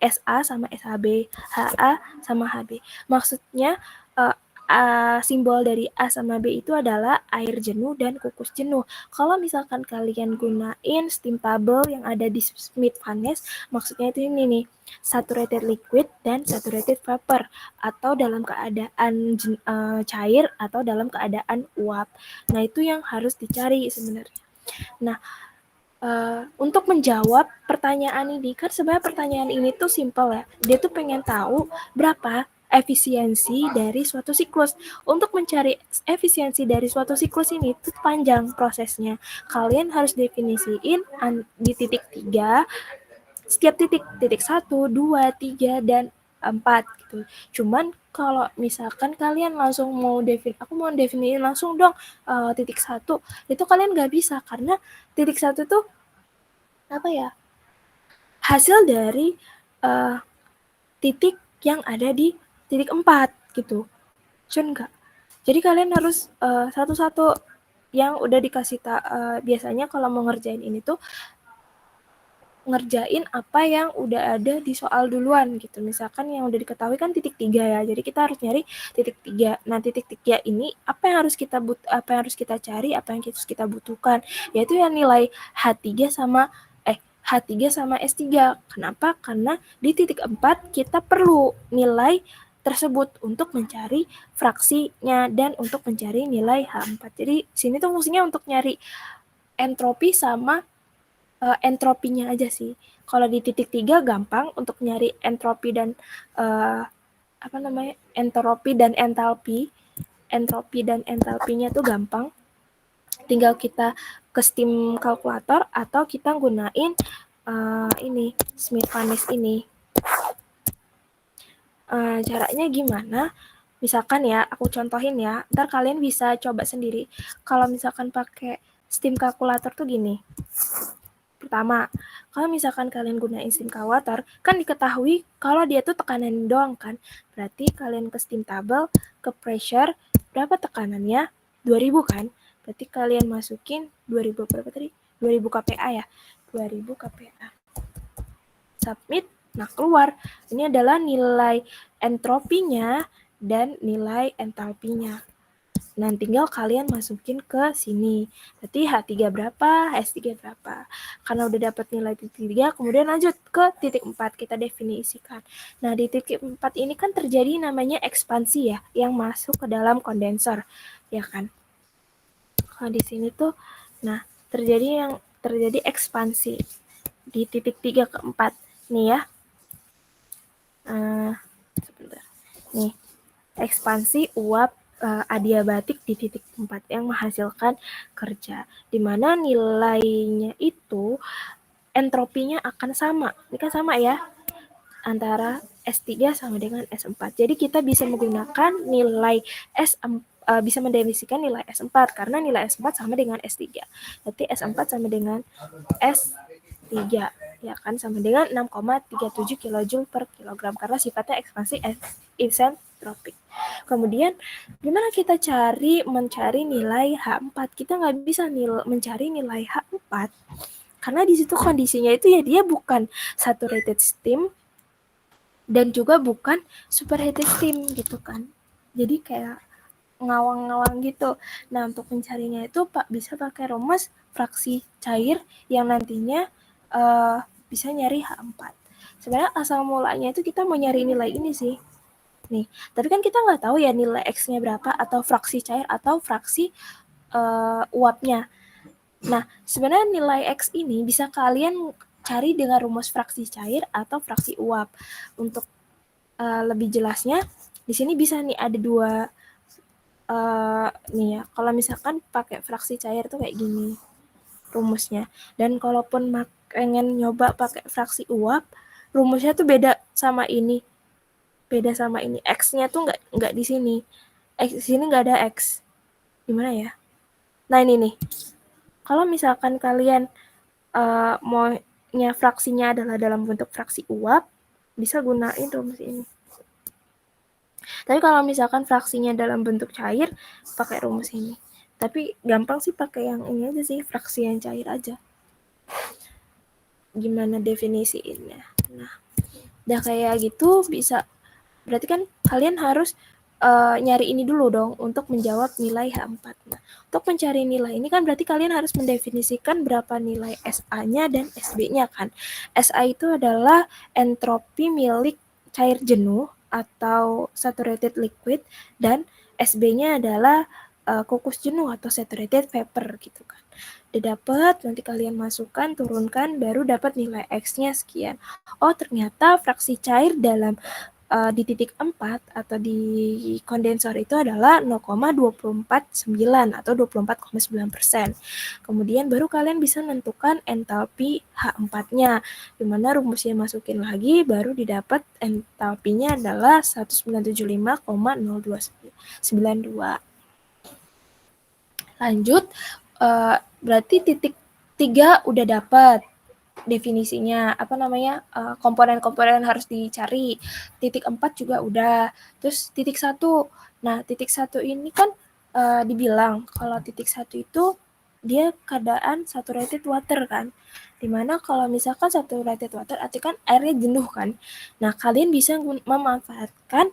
SA sama SAB, HA sama HB. Maksudnya simbol dari A sama B itu adalah air jenuh dan kukus jenuh. Kalau misalkan kalian gunain steam table yang ada di Smith-Vannes, maksudnya itu ini nih, saturated liquid dan saturated vapor, atau dalam keadaan cair atau dalam keadaan uap. Nah, itu yang harus dicari sebenarnya. Nah, untuk menjawab pertanyaan ini, kan sebenarnya pertanyaan ini tuh simpel ya. Dia tuh pengen tahu berapa efisiensi dari suatu siklus. Untuk mencari efisiensi dari suatu siklus ini tuh panjang prosesnya. Kalian harus definisiin di titik 3, setiap titik 1, 2, 3, dan 4 gitu. Cuman kalau misalkan kalian langsung aku mau definiin langsung dong titik 1, itu kalian nggak bisa karena titik 1 tuh apa ya, hasil dari titik yang ada di titik 4 gitu. Enggak. Jadi kalian harus satu-satu yang udah dikasih biasanya kalau mau ngerjain ini tuh ngerjain apa yang udah ada di soal duluan gitu. Misalkan yang udah diketahui kan titik 3 ya. Jadi kita harus nyari titik 3. Nah, titik 3 ini apa yang harus kita cari, apa yang harus kita butuhkan, yaitu yang nilai H3 sama S3. Kenapa? Karena di titik 4 kita perlu nilai tersebut untuk mencari fraksinya dan untuk mencari nilai H4. Jadi sini tuh fungsinya untuk nyari entropi sama entropinya aja sih. Kalau di titik 3 gampang untuk nyari entropi dan entropi dan entalpi. Entropi dan entalpinya tuh gampang. Tinggal kita ke Steam kalkulator atau kita gunain ini Smith-Vanis ini. Caranya gimana? Misalkan ya, aku contohin ya, ntar kalian bisa coba sendiri. Kalau misalkan pakai Steam kalkulator tuh gini. Pertama, kalau misalkan kalian gunain steam kalkulator, kan diketahui kalau dia tuh tekanan doang kan. Berarti kalian ke steam table, ke pressure, berapa tekanannya? 2000 kan? Berarti kalian masukin 2000 berapa tadi? 2000 kPa ya? 2000 kPa. Submit, nah keluar. Ini adalah nilai entropinya dan nilai entalpinya. Nah, tinggal kalian masukin ke sini. Berarti H3 berapa, S3 berapa. Karena udah dapat nilai titik 3, kemudian lanjut ke titik 4, kita definisikan. Nah, di titik 4 ini kan terjadi namanya ekspansi ya, yang masuk ke dalam kondensor, ya kan. Kalau di sini tuh, nah, terjadi ekspansi di titik 3 ke 4. Nih ya. Sebentar. Nih, ekspansi uap adiabatik di titik 4 yang menghasilkan kerja, di mana nilainya itu entropinya akan sama. Ini kan sama ya, antara S3 sama dengan S4. Jadi kita bisa menggunakan nilai bisa mendefinisikan nilai S4 karena nilai S4 sama dengan S3. Berarti S4 sama dengan S3 ya kan, sama dengan 6,37 kJ per kilogram karena sifatnya ekspansi isentropik. Kemudian gimana kita mencari nilai H4? Kita nggak bisa mencari nilai H4 karena di situ kondisinya itu ya dia bukan saturated steam dan juga bukan superheated steam gitu kan. Jadi kayak ngawang-ngawang gitu. Nah, untuk mencarinya itu bisa pakai rumus fraksi cair yang nantinya bisa nyari H4. Sebenarnya asal mulanya itu kita mau nyari nilai ini sih. Nih, tapi kan kita nggak tahu ya nilai X-nya berapa atau fraksi cair atau fraksi uapnya. Nah, sebenarnya nilai X ini bisa kalian cari dengan rumus fraksi cair atau fraksi uap. Untuk lebih jelasnya, di sini bisa nih ada dua nih ya. Kalau misalkan pakai fraksi cair tuh kayak gini rumusnya. Dan kalaupun pengen nyoba pakai fraksi uap, rumusnya tuh beda sama ini. X-nya tuh nggak di sini. Di sini nggak ada X. Gimana ya? Nah ini nih. Kalau misalkan kalian maunya fraksinya adalah dalam bentuk fraksi uap, bisa gunain rumus ini. Tapi kalau misalkan fraksinya dalam bentuk cair, pakai rumus ini. Tapi gampang sih pakai yang ini aja sih, fraksi yang cair aja. Gimana definisiinnya? Nah, udah kayak gitu bisa. Berarti kan kalian harus nyari ini dulu dong untuk menjawab nilai H4. Nah, untuk mencari nilai ini kan berarti kalian harus mendefinisikan berapa nilai SA-nya dan SB-nya kan. SA itu adalah entropi milik cair jenuh atau saturated liquid dan SB-nya adalah kukus jenuh atau saturated vapor gitu kan. Udah dapat, nanti kalian masukkan, turunkan, baru dapat nilai X-nya sekian. Oh, ternyata fraksi cair dalam di titik 4 atau di kondensor itu adalah 0,249 atau 24,9%. Kemudian baru kalian bisa menentukan entalpi H4-nya, di mana rumusnya masukin lagi, baru didapat entalpinya adalah 1975,0292. Lanjut, berarti titik 3 udah dapat definisinya, komponen-komponen harus dicari. Titik 4 juga udah. Terus titik 1. Nah, titik 1 ini kan dibilang kalau titik 1 itu dia keadaan saturated water kan. Dimana kalau misalkan saturated water arti kan airnya jenuh kan. Nah, kalian bisa memanfaatkan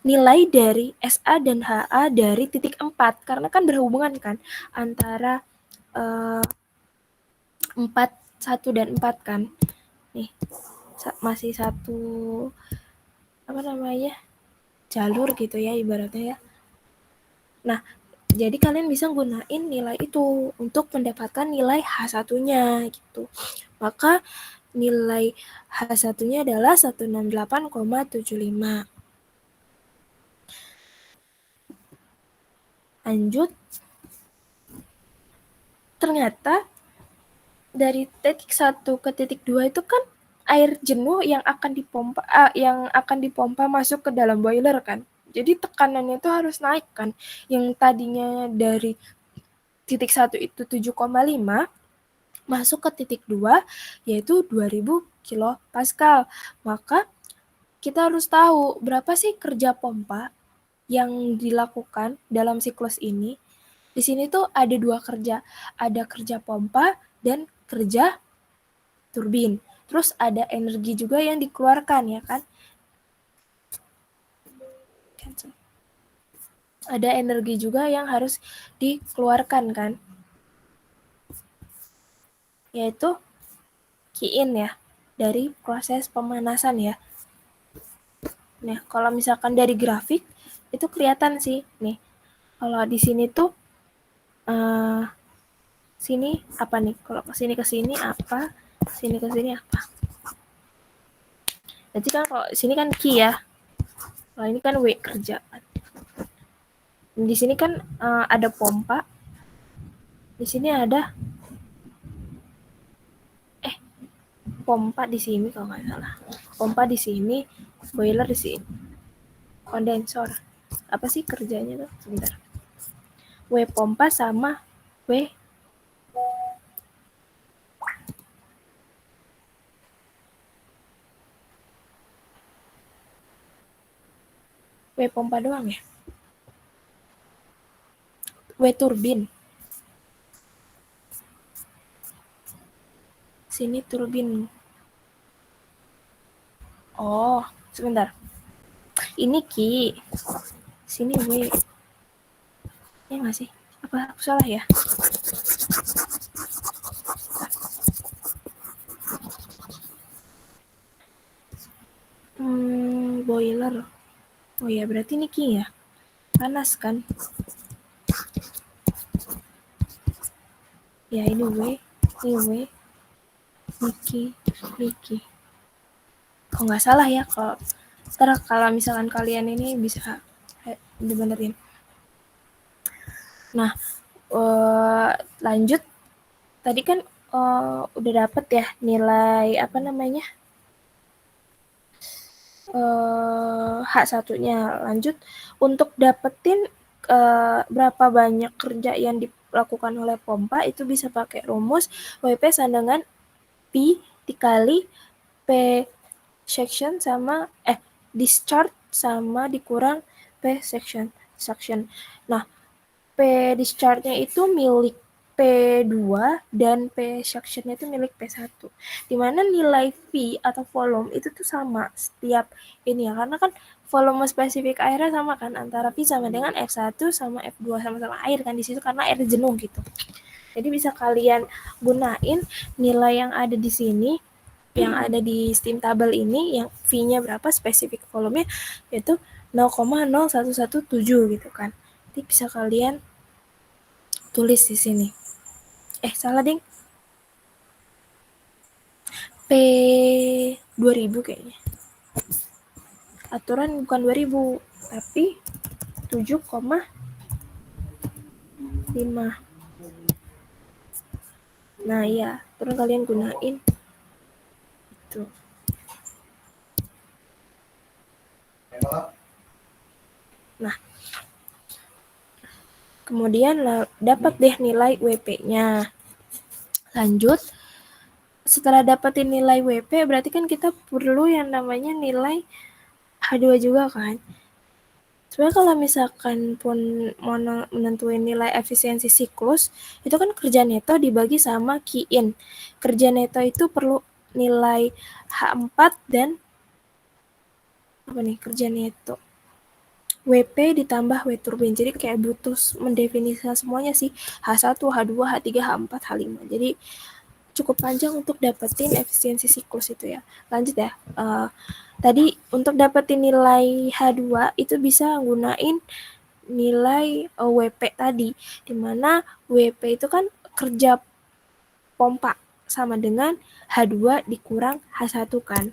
nilai dari SA dan HA dari titik 4 karena kan berhubungan kan antara 4, 1 dan 4 kan. Nih, masih satu jalur gitu ya ibaratnya ya. Nah, jadi kalian bisa gunain nilai itu untuk mendapatkan nilai H1-nya gitu. Maka nilai H1-nya adalah 168,75. Lanjut, ternyata dari titik 1 ke titik 2 itu kan air jenuh yang akan dipompa masuk ke dalam boiler kan. Jadi tekanannya itu harus naik kan. Yang tadinya dari titik 1 itu 7,5 masuk ke titik 2 yaitu 2000 kilopascal. Maka kita harus tahu berapa sih kerja pompa yang dilakukan dalam siklus ini. Di sini tuh ada 2 kerja, ada kerja pompa dan kerja turbin. Terus ada energi juga yang dikeluarkan ya kan. Ada energi juga yang harus dikeluarkan kan. Yaitu Qin ya, dari proses pemanasan ya. Nah, kalau misalkan dari grafik itu kelihatan sih nih. Kalau di sini tuh sini apa nih? Kalau ke sini apa? Sini ke sini apa? Jadi kan kalau sini kan Q ya. Kalau ini kan W kerja. Di sini kan ada pompa. Di sini ada pompa di sini kalau nggak salah. Pompa di sini, boiler di sini. Kondensor. Apa sih kerjanya tuh? Sebentar. W pompa sama W pompa doang ya? W turbin. Sini turbin. Oh, sebentar. Ini Ki. Sini W. Ya nggak sih? Apa aku salah ya? Boiler. Oh ya, berarti ini Ki ya? Panas kan? Ya, ini W. Ini W. Niki. Kalau nggak salah ya, kalau misalkan kalian ini bisa dibenerin. Nah, lanjut. Tadi kan udah dapet ya nilai H1-nya. Lanjut, untuk dapetin berapa banyak kerja yang dilakukan oleh pompa itu bisa pakai rumus WP sandangan Pi dikali P section sama discharge sama dikurang P section. Nah, P discharge-nya itu milik P2 dan P suction-nya itu milik P1. Dimana nilai V atau volume itu tuh sama setiap ini ya, karena kan volume spesifik airnya sama kan, antara V sama dengan F1 sama F2 sama-sama air kan di situ karena air jenuh gitu. Jadi bisa kalian gunain nilai yang ada di sini, yang ada di steam table ini, yang V-nya berapa, spesifik volumenya yaitu 0,0117 gitu kan. Jadi bisa kalian tulis di sini. Salah ding. P 2000 kayaknya. aturan bukan 2000 tapi 7,5. Nah iya, turun kalian gunain itu. Nah, kemudian dapat deh nilai WP-nya. Lanjut, setelah dapetin nilai WP, berarti kan kita perlu yang namanya nilai H2 juga kan. Sebenarnya kalau misalkan pun mau menentuin nilai efisiensi siklus, itu kan kerja neto dibagi sama Q-in. Kerja neto itu perlu nilai H4 dan apa nih kerja neto. WP ditambah W turbin. Jadi kayak butuh mendefinisikan semuanya sih. H1, H2, H3, H4, H5. Jadi cukup panjang untuk dapetin efisiensi siklus itu ya. Lanjut ya. Tadi untuk dapetin nilai H2 itu bisa gunain nilai WP tadi, dimana WP itu kan kerja pompa sama dengan H2 dikurang H1 kan.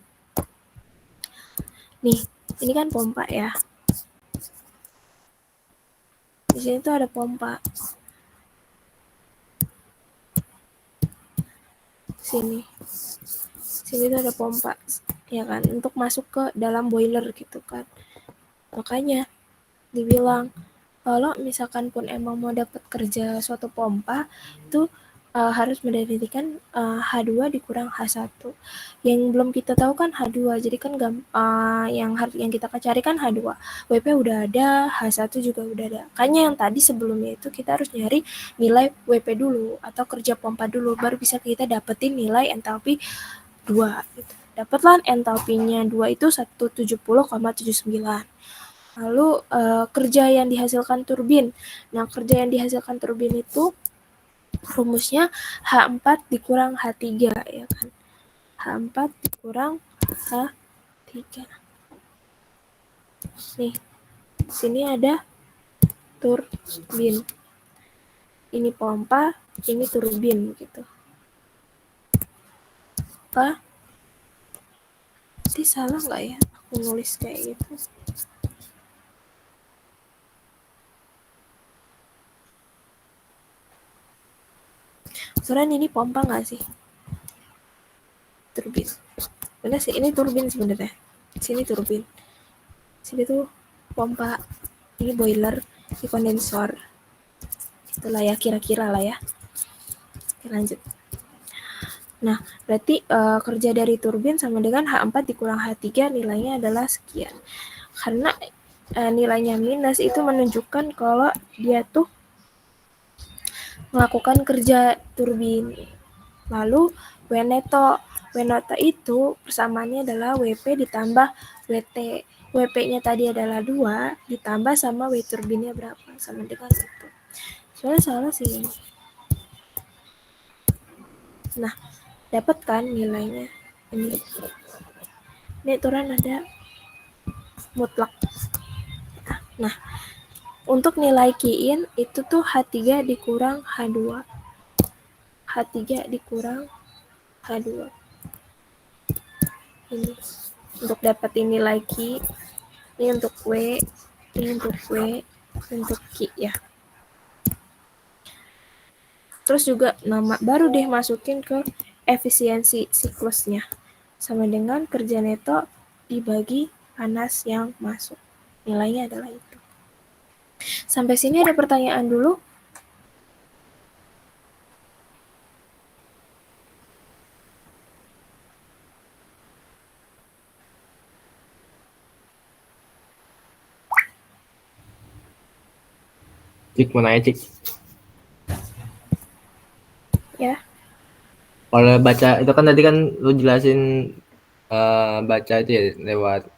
Nih, ini kan pompa ya. Di sini tuh ada pompa. Sini tuh ada pompa, ya kan, untuk masuk ke dalam boiler gitu kan. Makanya dibilang kalau misalkan pun emang mau dapat kerja suatu pompa itu harus mendefinisikan H2 dikurang H1. Yang belum kita tahu kan H2. Jadi kan yang kita cari kan H2. WP udah ada, H1 juga udah ada. Kayaknya yang tadi sebelumnya itu kita harus nyari nilai WP dulu atau kerja pompa dulu baru bisa kita dapetin nilai entalpi 2 gitu. Dapatlah entalpinya 2 itu 170,79. Lalu kerja yang dihasilkan turbin. Nah, kerja yang dihasilkan turbin itu rumusnya H4 dikurang H3 ya kan. H4 dikurang H3. Nih, sini ada turbin. Ini pompa, ini turbin gitu. Apa? Nanti salah nggak ya aku nulis kayak gitu? Soalnya ini pompa nggak sih? Turbin. Benar sih, ini turbin sebenarnya. Sini turbin. Sini tuh pompa. Ini boiler, ini kondensor. Itulah ya kira-kira lah ya. Oke, lanjut. Nah, berarti kerja dari turbin sama dengan H4 dikurang H3 nilainya adalah sekian. Karena nilainya minus itu menunjukkan kalau dia tuh melakukan kerja turbin. Lalu W neto. W neto itu persamaannya adalah WP ditambah WT. WP-nya tadi adalah 2 ditambah sama W turbinnya berapa. Sama dengan itu. Soalnya salah sih ini. Nah, dapat kan nilainya. Ini aturan ada mutlak. Nah, untuk nilai Q-in itu tuh H3 dikurang H2. H3 dikurang H2. Ini untuk dapetin nilai Q. Ini untuk W, ini untuk W, untuk Q ya. Terus juga nama baru deh masukin ke efisiensi siklusnya. Sama dengan kerja neto dibagi panas yang masuk. Nilainya adalah itu. Sampai sini ada pertanyaan dulu? Cik, mau nanya Cik. Ya. Kalau baca itu kan tadi kan lu jelasin baca itu ya lewat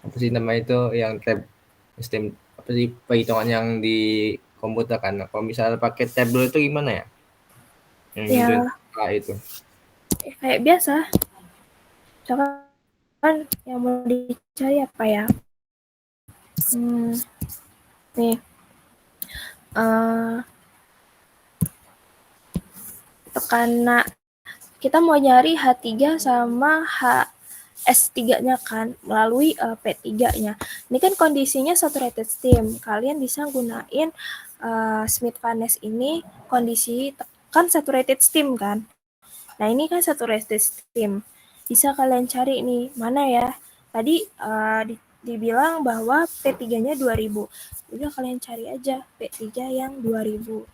apa sih namanya itu yang tab sistem apa sih perhitungan yang di komputer kan. Kalau misalnya pakai tabel itu gimana ya? Yang Ya, itu. kayak biasa. Misalkan yang mau dicari apa ya? Nih. Tekanan kita mau nyari H3 sama H S3-nya kan, melalui P3-nya. Ini kan kondisinya saturated steam. Kalian bisa gunain Smith-Vaness ini kondisi kan saturated steam kan. Nah, ini kan saturated steam. Bisa kalian cari nih, mana ya? Tadi dibilang bahwa P3-nya 2000. Udah kalian cari aja P3 yang 2000.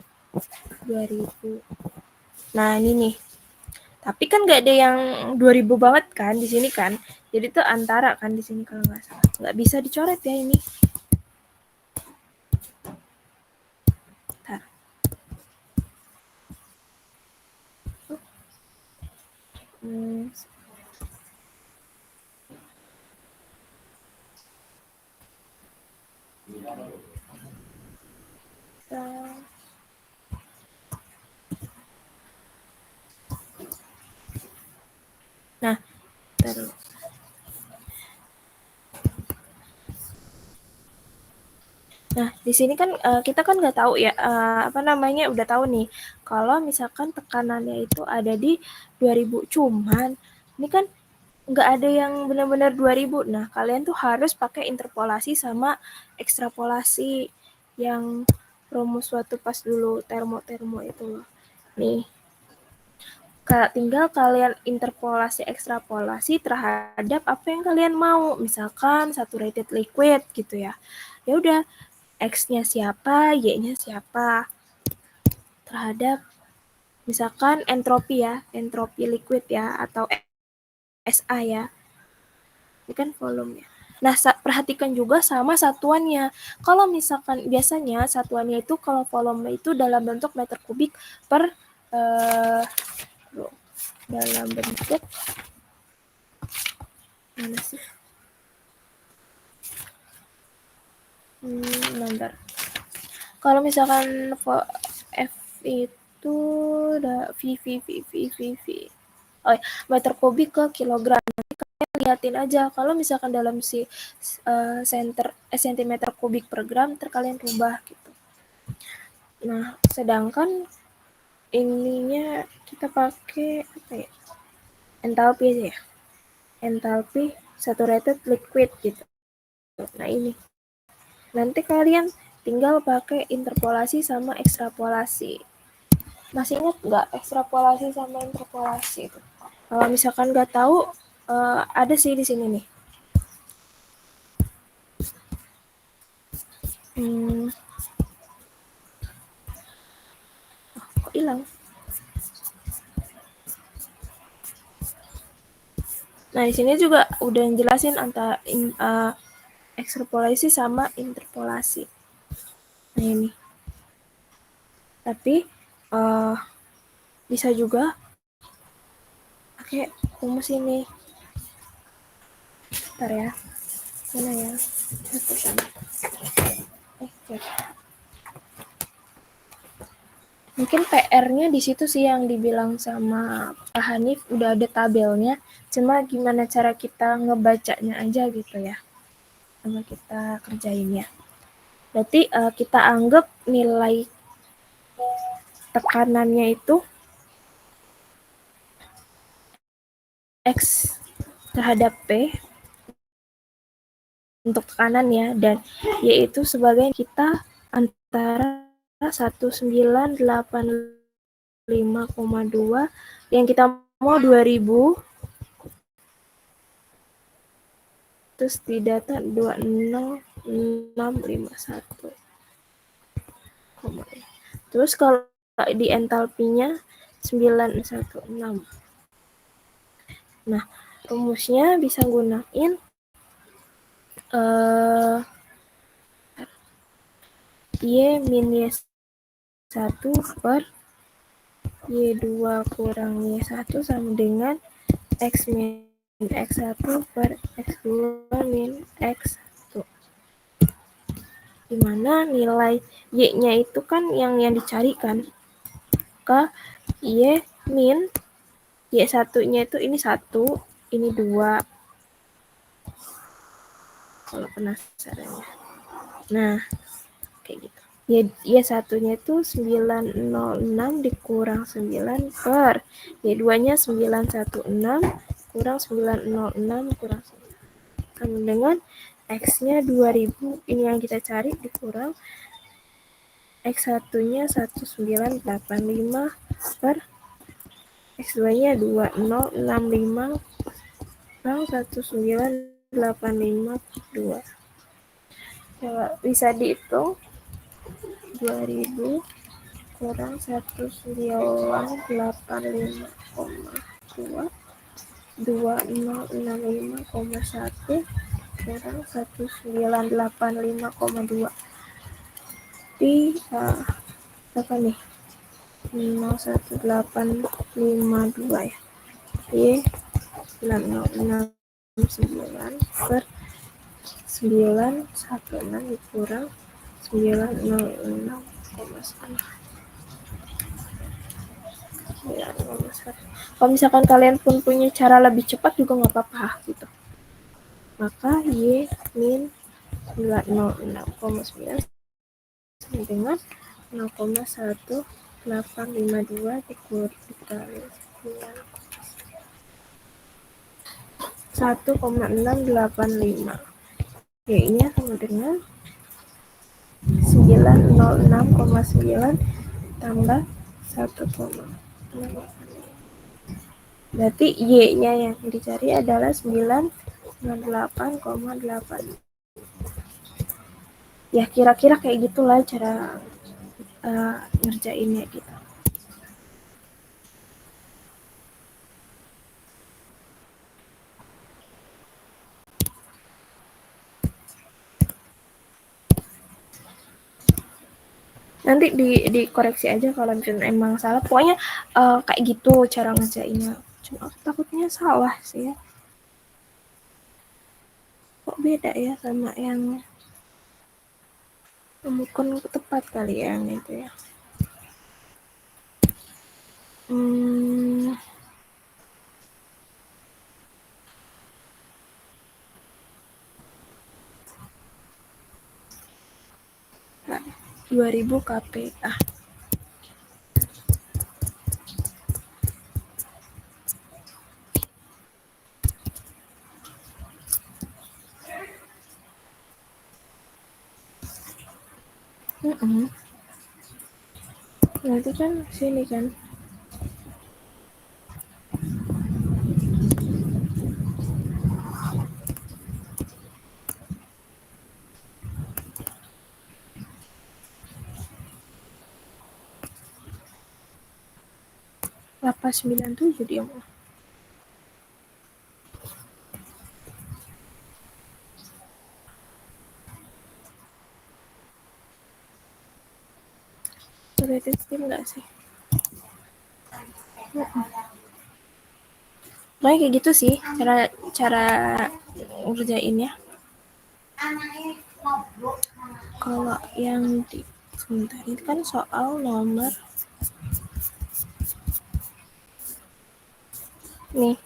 Nah, ini nih. Tapi kan nggak ada yang 2000 banget kan di sini kan. Jadi tuh antara kan di sini kalau nggak salah. Nggak bisa dicoret ya ini. Bentar. Nah, terus. Nah, di sini kan kita kan nggak tahu ya, apa namanya, udah tahu nih, kalau misalkan tekanannya itu ada di 2000, cuman ini kan nggak ada yang benar-benar 2000. Nah, kalian tuh harus pakai interpolasi sama ekstrapolasi yang rumus waktu pas dulu termo itu loh. Nih, tinggal kalian interpolasi ekstrapolasi terhadap apa yang kalian mau. Misalkan saturated liquid gitu ya. Ya udah, X-nya siapa, Y-nya siapa. Terhadap misalkan entropi ya, entropi liquid ya, atau SA ya. Ini kan volume ya. Nah, perhatikan juga sama satuannya. Kalau misalkan biasanya satuannya itu kalau volume itu dalam bentuk meter kubik per dalam bentuk mana sih? Bentar. Kalau misalkan F itu V. Oh, ya, meter kubik ke kilogram. Nanti kalian lihatin aja. Kalau misalkan dalam si sentimeter kubik per gram, kalian rubah gitu. Nah, sedangkan ininya kita pakai apa ya? Entalpi aja ya. Entalpi saturated liquid gitu. Nah, ini. Nanti kalian tinggal pakai interpolasi sama ekstrapolasi. Masih ingat nggak ekstrapolasi sama interpolasi itu? Kalau misalkan nggak tahu, ada sih di sini nih. Kok hilang? Nah, di sini juga udah jelasin antara ekstrapolasi sama interpolasi. Nah, ini. Tapi bisa juga pakai rumus ini. Bentar ya. Mana ya? Mungkin PR-nya di situ sih yang dibilang sama Pak Hanif, udah ada tabelnya. Cuma gimana cara kita ngebacanya aja gitu ya. Sama kita kerjainnya. Berarti kita anggap nilai tekanannya itu X terhadap P untuk tekanannya, dan Y itu sebagai kita antara 1985,2 yang kita mau 2000, terus di data 20651. Terus kalau di entalpinya 916. Nah, rumusnya bisa gunain Y min Y1 per Y2 kurang Y1 sama dengan X min X1 per X2 min X1. Dimana nilai Y-nya itu kan yang dicari kan. Ke Y min Y1-nya itu ini 1, ini 2. Kalau penasaran ya. Nah, kayak gitu. Y1-nya itu 906 dikurang 9 per Y2-nya 916 kurang 906 kurang sama dengan X-nya 2000. Ini yang kita cari, dikurang X1-nya 1985 per X2-nya 2065 kurang 1985 Coba bisa dihitung 2000 kurang 1985,2 2065,1 kurang 1985,2 di apa nih 01852 ya di 9069 per 916 dikurang 906,1. Kalau misalkan kalian pun punya cara lebih cepat juga nggak apa-apa gitu. Maka Y min 906,9 sama dengan 0,1852 dikali 1,685. Y-nya sama dengan 906,9 tambah 1,6. Berarti Y-nya yang dicari adalah 98,8. Ya kira-kira kayak gitulah cara ngerjainnya gitu. Nanti dikoreksi aja kalau misalnya emang salah. Pokoknya kayak gitu cara ngerjainnya. Cuma aku takutnya salah sih ya. Kok beda ya sama yang bukan tepat kali ya yang itu ya. 2000 kp. Nanti kan sini kan. Lapas 97 dia mau. Rated steam nggak sih? Nah kayak gitu sih cara ngerjainnya. Kalau yang di sebentar ini kan soal nomor nih.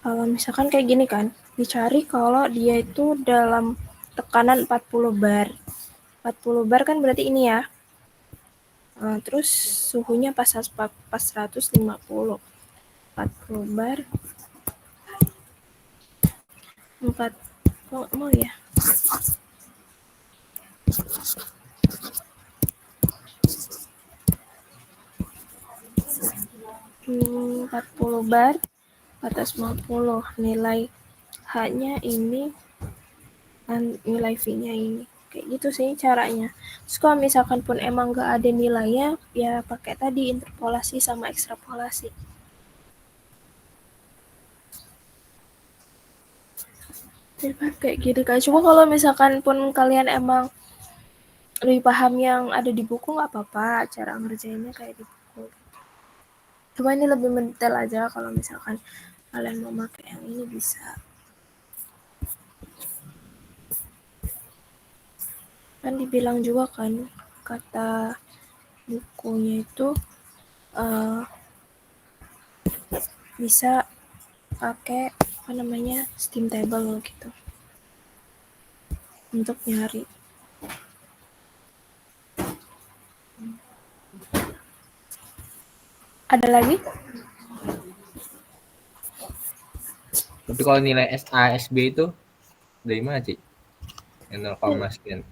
Kalau misalkan kayak gini kan, dicari kalau dia itu dalam tekanan 40 bar. 40 bar kan berarti ini ya. Terus suhunya pas 150. 40 bar 4 mau ya. 40 bar atas 50 nilai H-nya ini dan nilai V-nya ini. Kayak gitu sih caranya. Terus kalau misalkan pun emang nggak ada nilainya, ya pakai tadi interpolasi sama ekstrapolasi. Jadi kayak gitu kan. Cuma kalau misalkan pun kalian emang lebih paham yang ada di buku nggak apa-apa, cara ngerjainnya kayak di buku. Cuma ini lebih mendetail aja kalau misalkan kalian mau pakai yang ini bisa. Kan dibilang juga kan kata bukunya itu bisa pakai apa namanya steam table gitu untuk nyari. Ada lagi? Tapi kalau nilai SA, SB itu dari mana, Ci? Yang 0, sekian.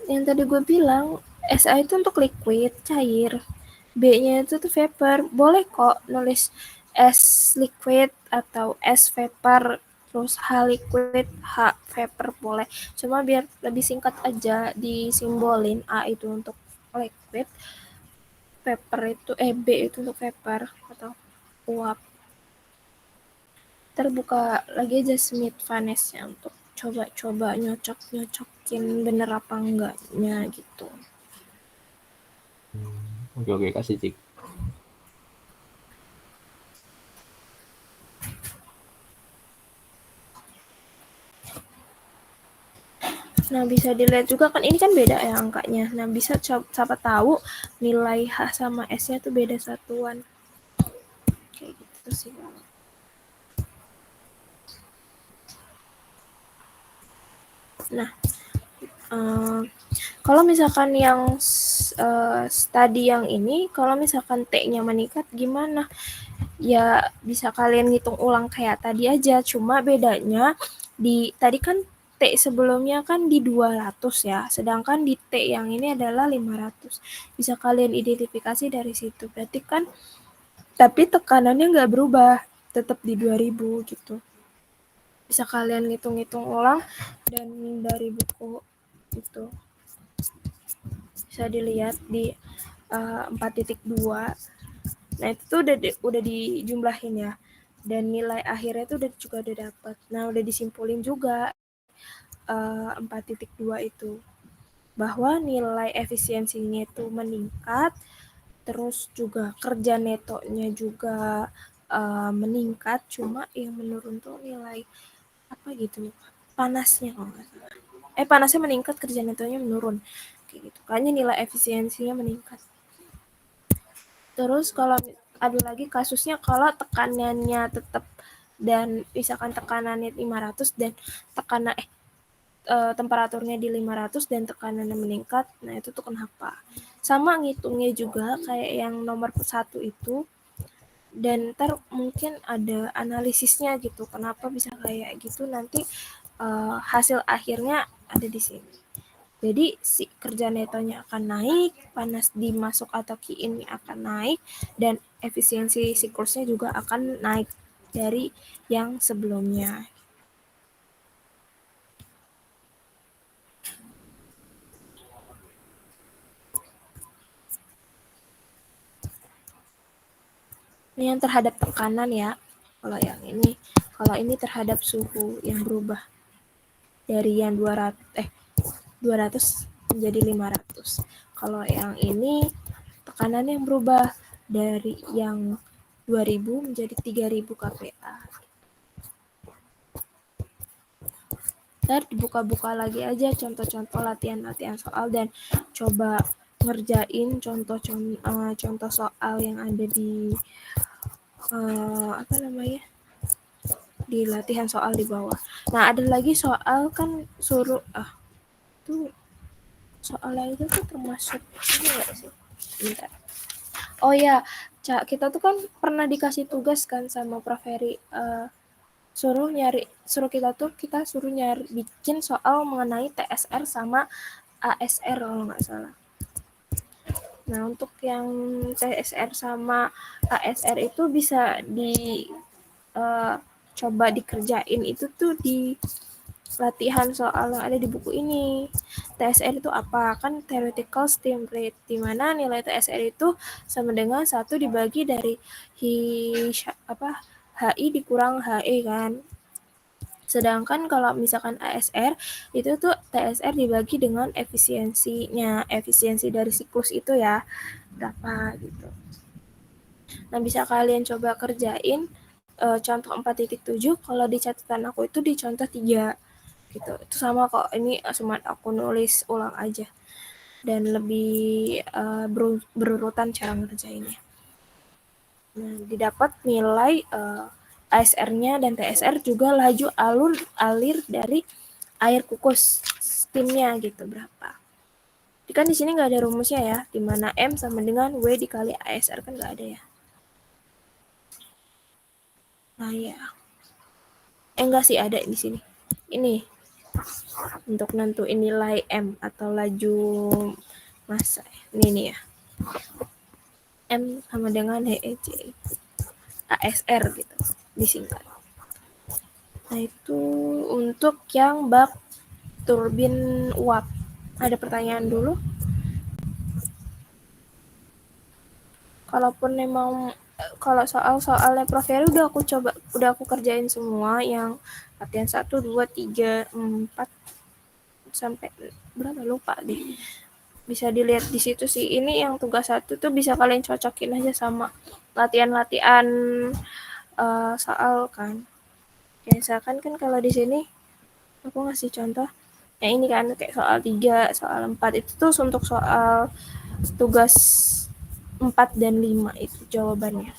Yang tadi gue bilang, SA itu untuk liquid, cair. B-nya itu tuh vapor. Boleh kok nulis S liquid atau S vapor, terus H liquid, H vapor boleh. Cuma biar lebih singkat aja disimbolin, A itu untuk liquid, vapor itu B itu untuk vapor atau uap. Terbuka lagi aja Smith Vanesnya untuk coba-coba nyocok-nyocokin bener apa enggaknya gitu. Oke, oke, kasih, Cik. Nah, bisa dilihat juga kan ini kan beda ya angkanya. Nah, bisa siapa tahu nilai H sama S-nya tuh beda satuan. Kayak gitu sih. Nah, kalau misalkan yang study yang ini, kalau misalkan T-nya meningkat gimana? Ya bisa kalian ngitung ulang kayak tadi aja, cuma bedanya di tadi kan T sebelumnya kan di 200 ya, sedangkan di T yang ini adalah 500. Bisa kalian identifikasi dari situ. Berarti kan tapi tekanannya nggak berubah, tetap di 2000 gitu. Bisa kalian ngitung-ngitung ulang dan dari buku itu bisa dilihat di 4.2. Nah, itu tuh udah dijumlahin ya. Dan nilai akhirnya tuh juga udah dapat. Nah, udah disimpulin juga 4.2 itu bahwa nilai efisiensinya itu meningkat, terus juga kerja netonya juga meningkat, cuma yang menurun tuh nilai apa gitu, panasnya kalau nggak salah. Panasnya meningkat, kerja netonya menurun. Kayak gitu. Kayaknya nilai efisiensinya meningkat. Terus kalau ada lagi kasusnya kalau tekanannya tetap dan misalkan tekanannya 500 dan tekanan temperaturnya di 500 dan tekanannya meningkat, nah itu tuh kenapa? Sama ngitungnya juga kayak yang nomor 1 itu, dan ntar mungkin ada analisisnya gitu, kenapa bisa kayak gitu, nanti hasil akhirnya ada di sini. Jadi si kerja netonya akan naik, panas dimasuk atau key-in akan naik, dan efisiensi siklusnya juga akan naik dari yang sebelumnya. Ini yang terhadap tekanan ya. Kalau ini terhadap suhu yang berubah dari yang 200 menjadi 500. Kalau yang ini tekanan yang berubah dari yang 2000 menjadi 3000 kPa. Ntar dibuka-buka lagi aja contoh-contoh latihan-latihan soal dan coba ngerjain contoh soal yang ada di di latihan soal di bawah. Nah, ada lagi soal kan suruh tuh soalnya itu tuh termasuk ini enggak sih? Bentar. Oh ya, kita tuh kan pernah dikasih tugas kan sama Prof Heri, kita suruh nyari bikin soal mengenai TSR sama ASR kalau nggak salah. Nah, untuk yang TSR sama ASR itu bisa coba dikerjain itu tuh di latihan soal yang ada di buku ini. TSR itu apa? Kan theoretical steam rate, di mana nilai TSR itu sama dengan 1 dibagi dari HI dikurang HE kan. Sedangkan kalau misalkan ASR, itu tuh TSR dibagi dengan efisiensinya, efisiensi dari siklus itu ya, berapa gitu. Nah, bisa kalian coba kerjain contoh 4.7, kalau di catatan aku itu di contoh 3 gitu. Itu sama kok, ini cuma aku nulis ulang aja dan lebih berurutan cara ngerjainnya. Nah, didapat nilai ASR-nya dan TSR juga laju alir dari air kukus steamnya gitu berapa. Jadi kan di sini nggak ada rumusnya ya, di mana M sama dengan W dikali ASR kan nggak ada ya. Nah ya, Enggak sih, ada di sini. Ini untuk nentuin nilai M atau laju massa. Ini nih ya. M sama dengan HEC. ASR gitu disingkat. Nah, itu untuk yang bab turbin uap. Ada pertanyaan dulu? Kalaupun memang kalau soalnya Prof Heri udah aku kerjain semua yang latihan 1, 2, 3, 4 sampai berapa lupa deh. Bisa dilihat di situ sih. Ini yang tugas 1 tuh bisa kalian cocokin aja sama latihan-latihan soal kan. Kayak misalkan kan kalau di sini aku ngasih contoh. Ya ini kan kayak soal 3, soal 4 itu tuh untuk soal tugas 4 dan 5 itu jawabannya.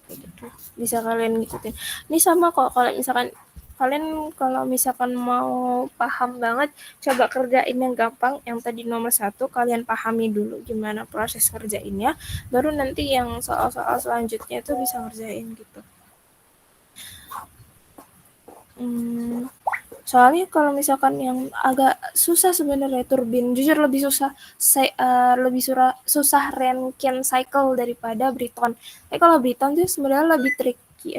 Gitu. Bisa kalian ngikutin. Ini sama kok kalau misalkan kalian kalau misalkan mau paham banget, coba kerjain yang gampang, yang tadi nomor 1 kalian pahami dulu gimana proses kerjainnya, baru nanti yang soal-soal selanjutnya itu bisa ngerjain gitu. Soalnya kalau misalkan yang agak susah sebenarnya turbin, jujur lebih susah susah Rankine cycle daripada Briton. Tapi kalau Briton tuh sebenarnya lebih tricky,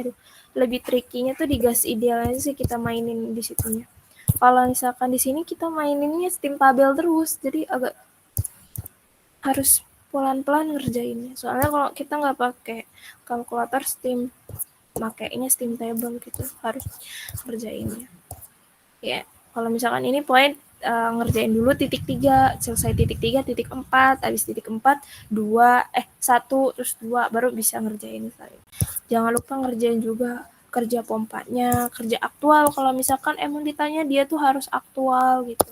lebih trickynya tuh di gas ideal aja sih kita mainin di situnya. Kalau misalkan di sini kita maininnya steam tabel terus, jadi agak harus pelan-pelan ngerjainnya. Soalnya kalau kita nggak pakai kalkulator steam, makainya steam table gitu, harus ngerjainnya. Ya, kalau misalkan ini poin ngerjain dulu titik 3, selesai titik 3, titik 4, habis titik 4, 1, terus 2, baru bisa ngerjain. Jangan lupa ngerjain juga kerja pompanya, kerja aktual. Kalau misalkan emang ditanya dia tuh harus aktual gitu.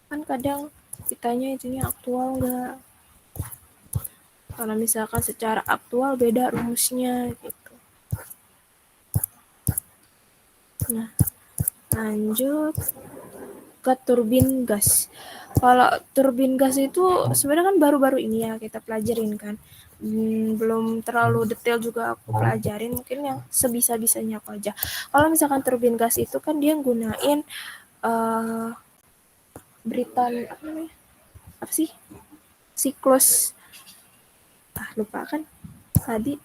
Kan kadang ditanya itunya aktual nggak. Kalau misalkan secara aktual beda rumusnya gitu. Nah, lanjut ke turbin gas. Kalau turbin gas itu sebenarnya kan baru-baru ini ya kita pelajarin kan. Belum terlalu detail juga aku pelajarin, mungkin yang sebisa-bisanya aku aja. Kalau misalkan turbin gas itu kan dia gunain Briton apa sih? Siklus lupa kan tadi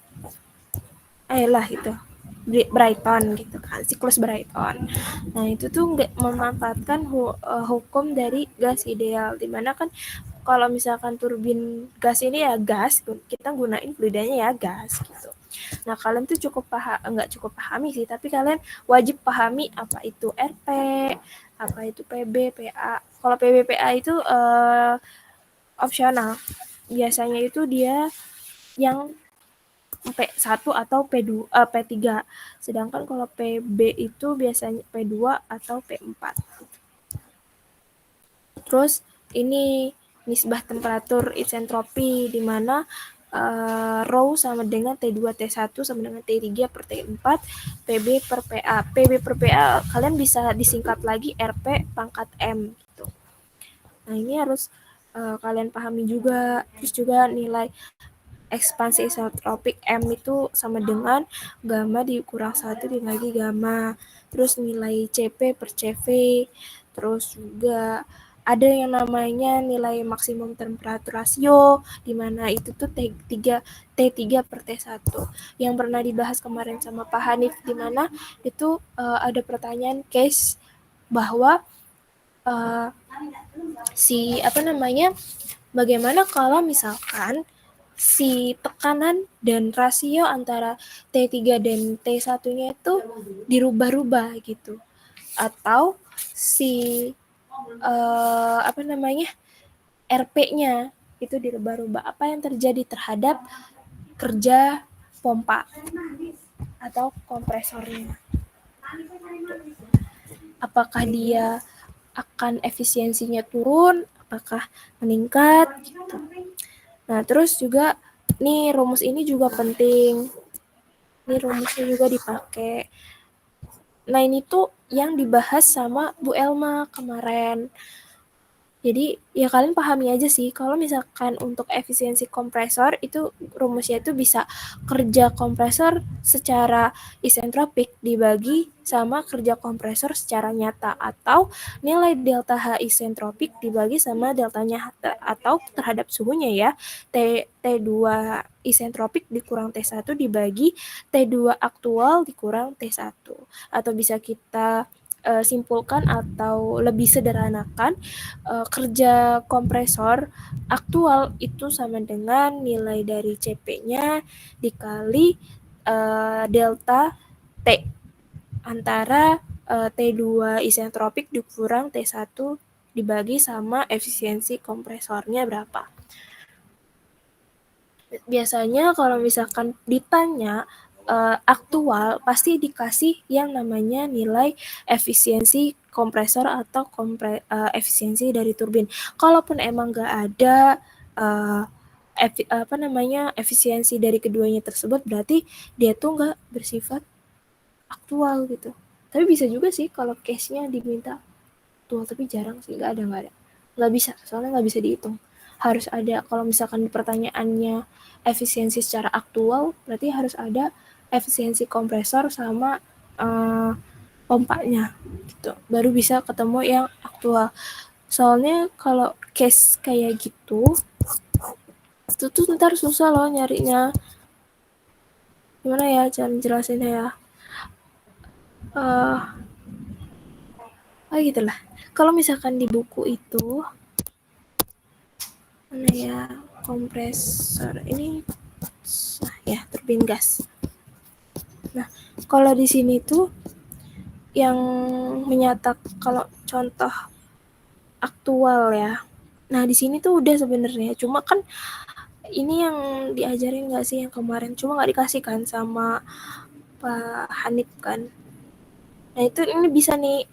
lah itu Brighton gitu kan, siklus Brighton. Nah itu tuh nggak memanfaatkan hukum dari gas ideal, dimana kan kalau misalkan turbin gas ini ya gas, kita gunain fluidanya ya gas gitu. Nah kalian tuh nggak cukup pahami sih, tapi kalian wajib pahami apa itu RP, apa itu PB, PA. Kalau PB, PA itu opsional. Biasanya itu dia yang P1 atau P3. Sedangkan kalau PB itu biasanya P2 atau P4. Terus ini nisbah temperatur isentropi di mana rho sama dengan T2 T1 sama dengan T3 per T4 PB per PA. PB per PA kalian bisa disingkat lagi RP pangkat M gitu. Nah, ini harus kalian pahami juga. Terus juga nilai ekspansi isotropik M itu sama dengan gamma dikurang 1 dibagi gamma. Terus nilai CP per CV. Terus juga ada yang namanya nilai maksimum temperatur rasio, di mana itu tuh T3 per T1. Yang pernah dibahas kemarin sama Pak Hanif, di mana itu ada pertanyaan case bahwa bagaimana kalau misalkan si tekanan dan rasio antara T3 dan T1-nya itu dirubah-rubah gitu. Atau si RP-nya itu dirubah-rubah. Apa yang terjadi terhadap kerja pompa atau kompresornya? Apakah dia akan efisiensinya turun? Apakah meningkat? Gitu. Nah, terus juga nih rumus ini juga penting. Ini rumusnya juga dipakai. Nah, ini tuh yang dibahas sama Bu Elma kemarin. Jadi ya kalian pahami aja sih kalau misalkan untuk efisiensi kompresor itu rumusnya itu bisa kerja kompresor secara isentropik dibagi sama kerja kompresor secara nyata, atau nilai delta H isentropik dibagi sama deltanya atau terhadap suhunya ya, T2 isentropik dikurang T1 dibagi T2 aktual dikurang T1. Atau bisa kita simpulkan atau lebih sederhanakan, kerja kompresor aktual itu sama dengan nilai dari CP-nya dikali delta T antara T2 isentropik dikurang T1 dibagi sama efisiensi kompresornya berapa. Biasanya kalau misalkan ditanya aktual, pasti dikasih yang namanya nilai efisiensi kompresor atau efisiensi dari turbin. Kalaupun emang nggak ada efisiensi dari keduanya tersebut, berarti dia tuh nggak bersifat aktual gitu. Tapi bisa juga sih kalau case-nya diminta aktual, tapi jarang sih, nggak bisa, soalnya nggak bisa dihitung. Harus ada, kalau misalkan pertanyaannya efisiensi secara aktual, berarti harus ada efisiensi kompresor sama eh, pompanya gitu, baru bisa ketemu yang aktual. Soalnya kalau case kayak gitu itu tuh ntar susah loh nyarinya. Gimana ya cara jelasinnya ya, uh, gitulah. Kalau misalkan di buku itu mana ya, kompresor ini, nah ya, turbin gas. Nah, kalau di sini tuh yang menyatakan kalau contoh aktual ya. Nah, di sini tuh udah sebenarnya. Cuma kan ini yang diajarin nggak sih yang kemarin? Cuma nggak dikasih kan sama Pak Hanif kan. Nah, itu ini bisa nih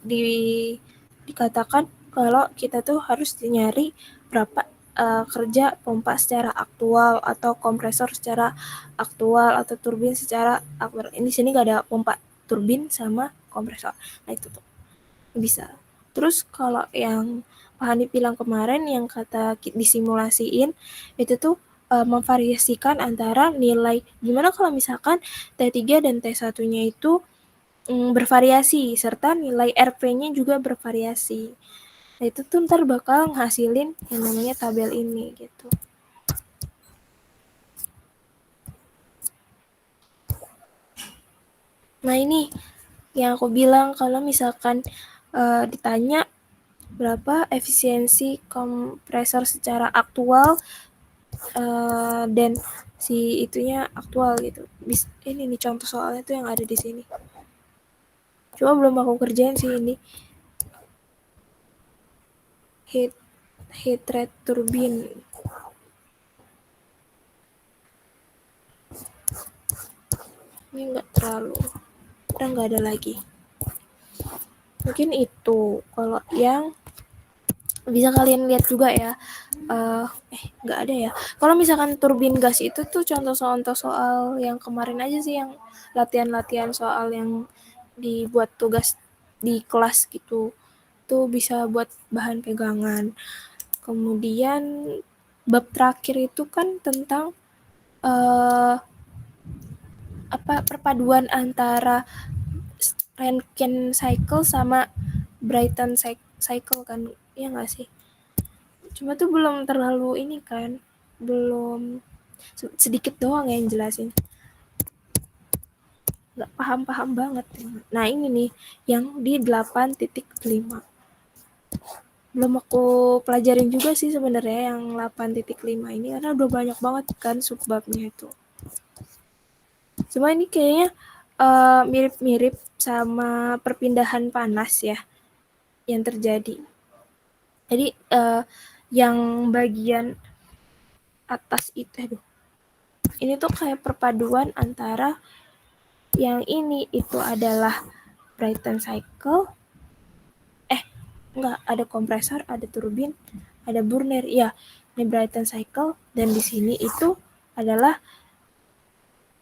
dikatakan kalau kita tuh harus nyari berapa kerja pompa secara aktual atau kompresor secara aktual atau turbin secara aktual. Ini sini nggak ada pompa turbin sama kompresor. Nah, itu tuh bisa. Terus kalau yang Pak Hani bilang kemarin yang kata disimulasiin itu tuh memvariasikan antara nilai, gimana kalau misalkan T3 dan T1-nya itu bervariasi serta nilai RP-nya juga bervariasi. Nah, itu tuh ntar bakal ngasilin yang namanya tabel ini gitu. Nah, ini yang aku bilang kalau misalkan ditanya berapa efisiensi kompresor secara aktual dan si itunya aktual gitu. Ini nih contoh soalnya tuh yang ada di sini. Cuma belum aku kerjain sih ini. Heat heat rate turbine. Ini enggak terlalu. Udah enggak ada lagi. Mungkin itu kalau yang bisa kalian lihat juga ya. Nggak ada ya. Kalau misalkan turbin gas itu tuh contoh soal yang kemarin aja sih, yang latihan-latihan soal yang dibuat tugas di kelas gitu. Tuh bisa buat bahan pegangan. Kemudian bab terakhir itu kan tentang perpaduan antara Rankine cycle sama Brayton cycle kan, iya nggak sih? Cuma tuh belum terlalu ini kan, belum sedikit doang yang jelasin, nggak paham-paham banget. Nah, ini nih yang di 8.5 belum aku pelajarin juga sih sebenarnya yang 8.5 ini, karena udah banyak banget kan subbabnya itu. Cuma ini kayaknya mirip-mirip sama perpindahan panas ya yang terjadi. Jadi yang bagian atas itu, aduh, ini tuh kayak perpaduan antara yang ini itu adalah Brayton cycle, enggak, ada kompresor, ada turbin, ada burner, ya ini Brayton cycle, dan di sini itu adalah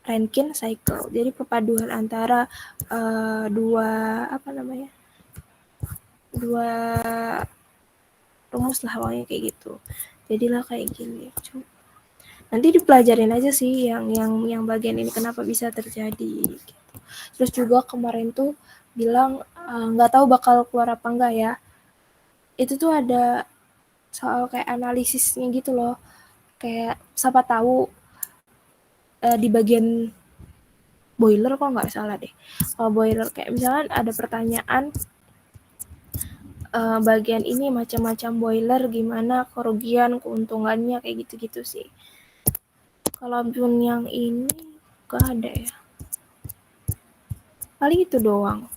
Rankine cycle. Jadi perpaduan antara dua apa namanya, dua rumus lah pokoknya kayak gitu. Jadilah kayak gini. Nanti dipelajarin aja sih yang bagian ini kenapa bisa terjadi gitu. Terus juga kemarin tuh bilang nggak tahu bakal keluar apa enggak ya. Itu tuh ada soal kayak analisisnya gitu loh. Kayak siapa tahu di bagian boiler kok nggak salah deh. Kalau boiler kayak misalkan ada pertanyaan bagian ini macam-macam boiler gimana kerugian keuntungannya kayak gitu-gitu sih. Kalau pun yang ini gak ada ya. Paling itu doang.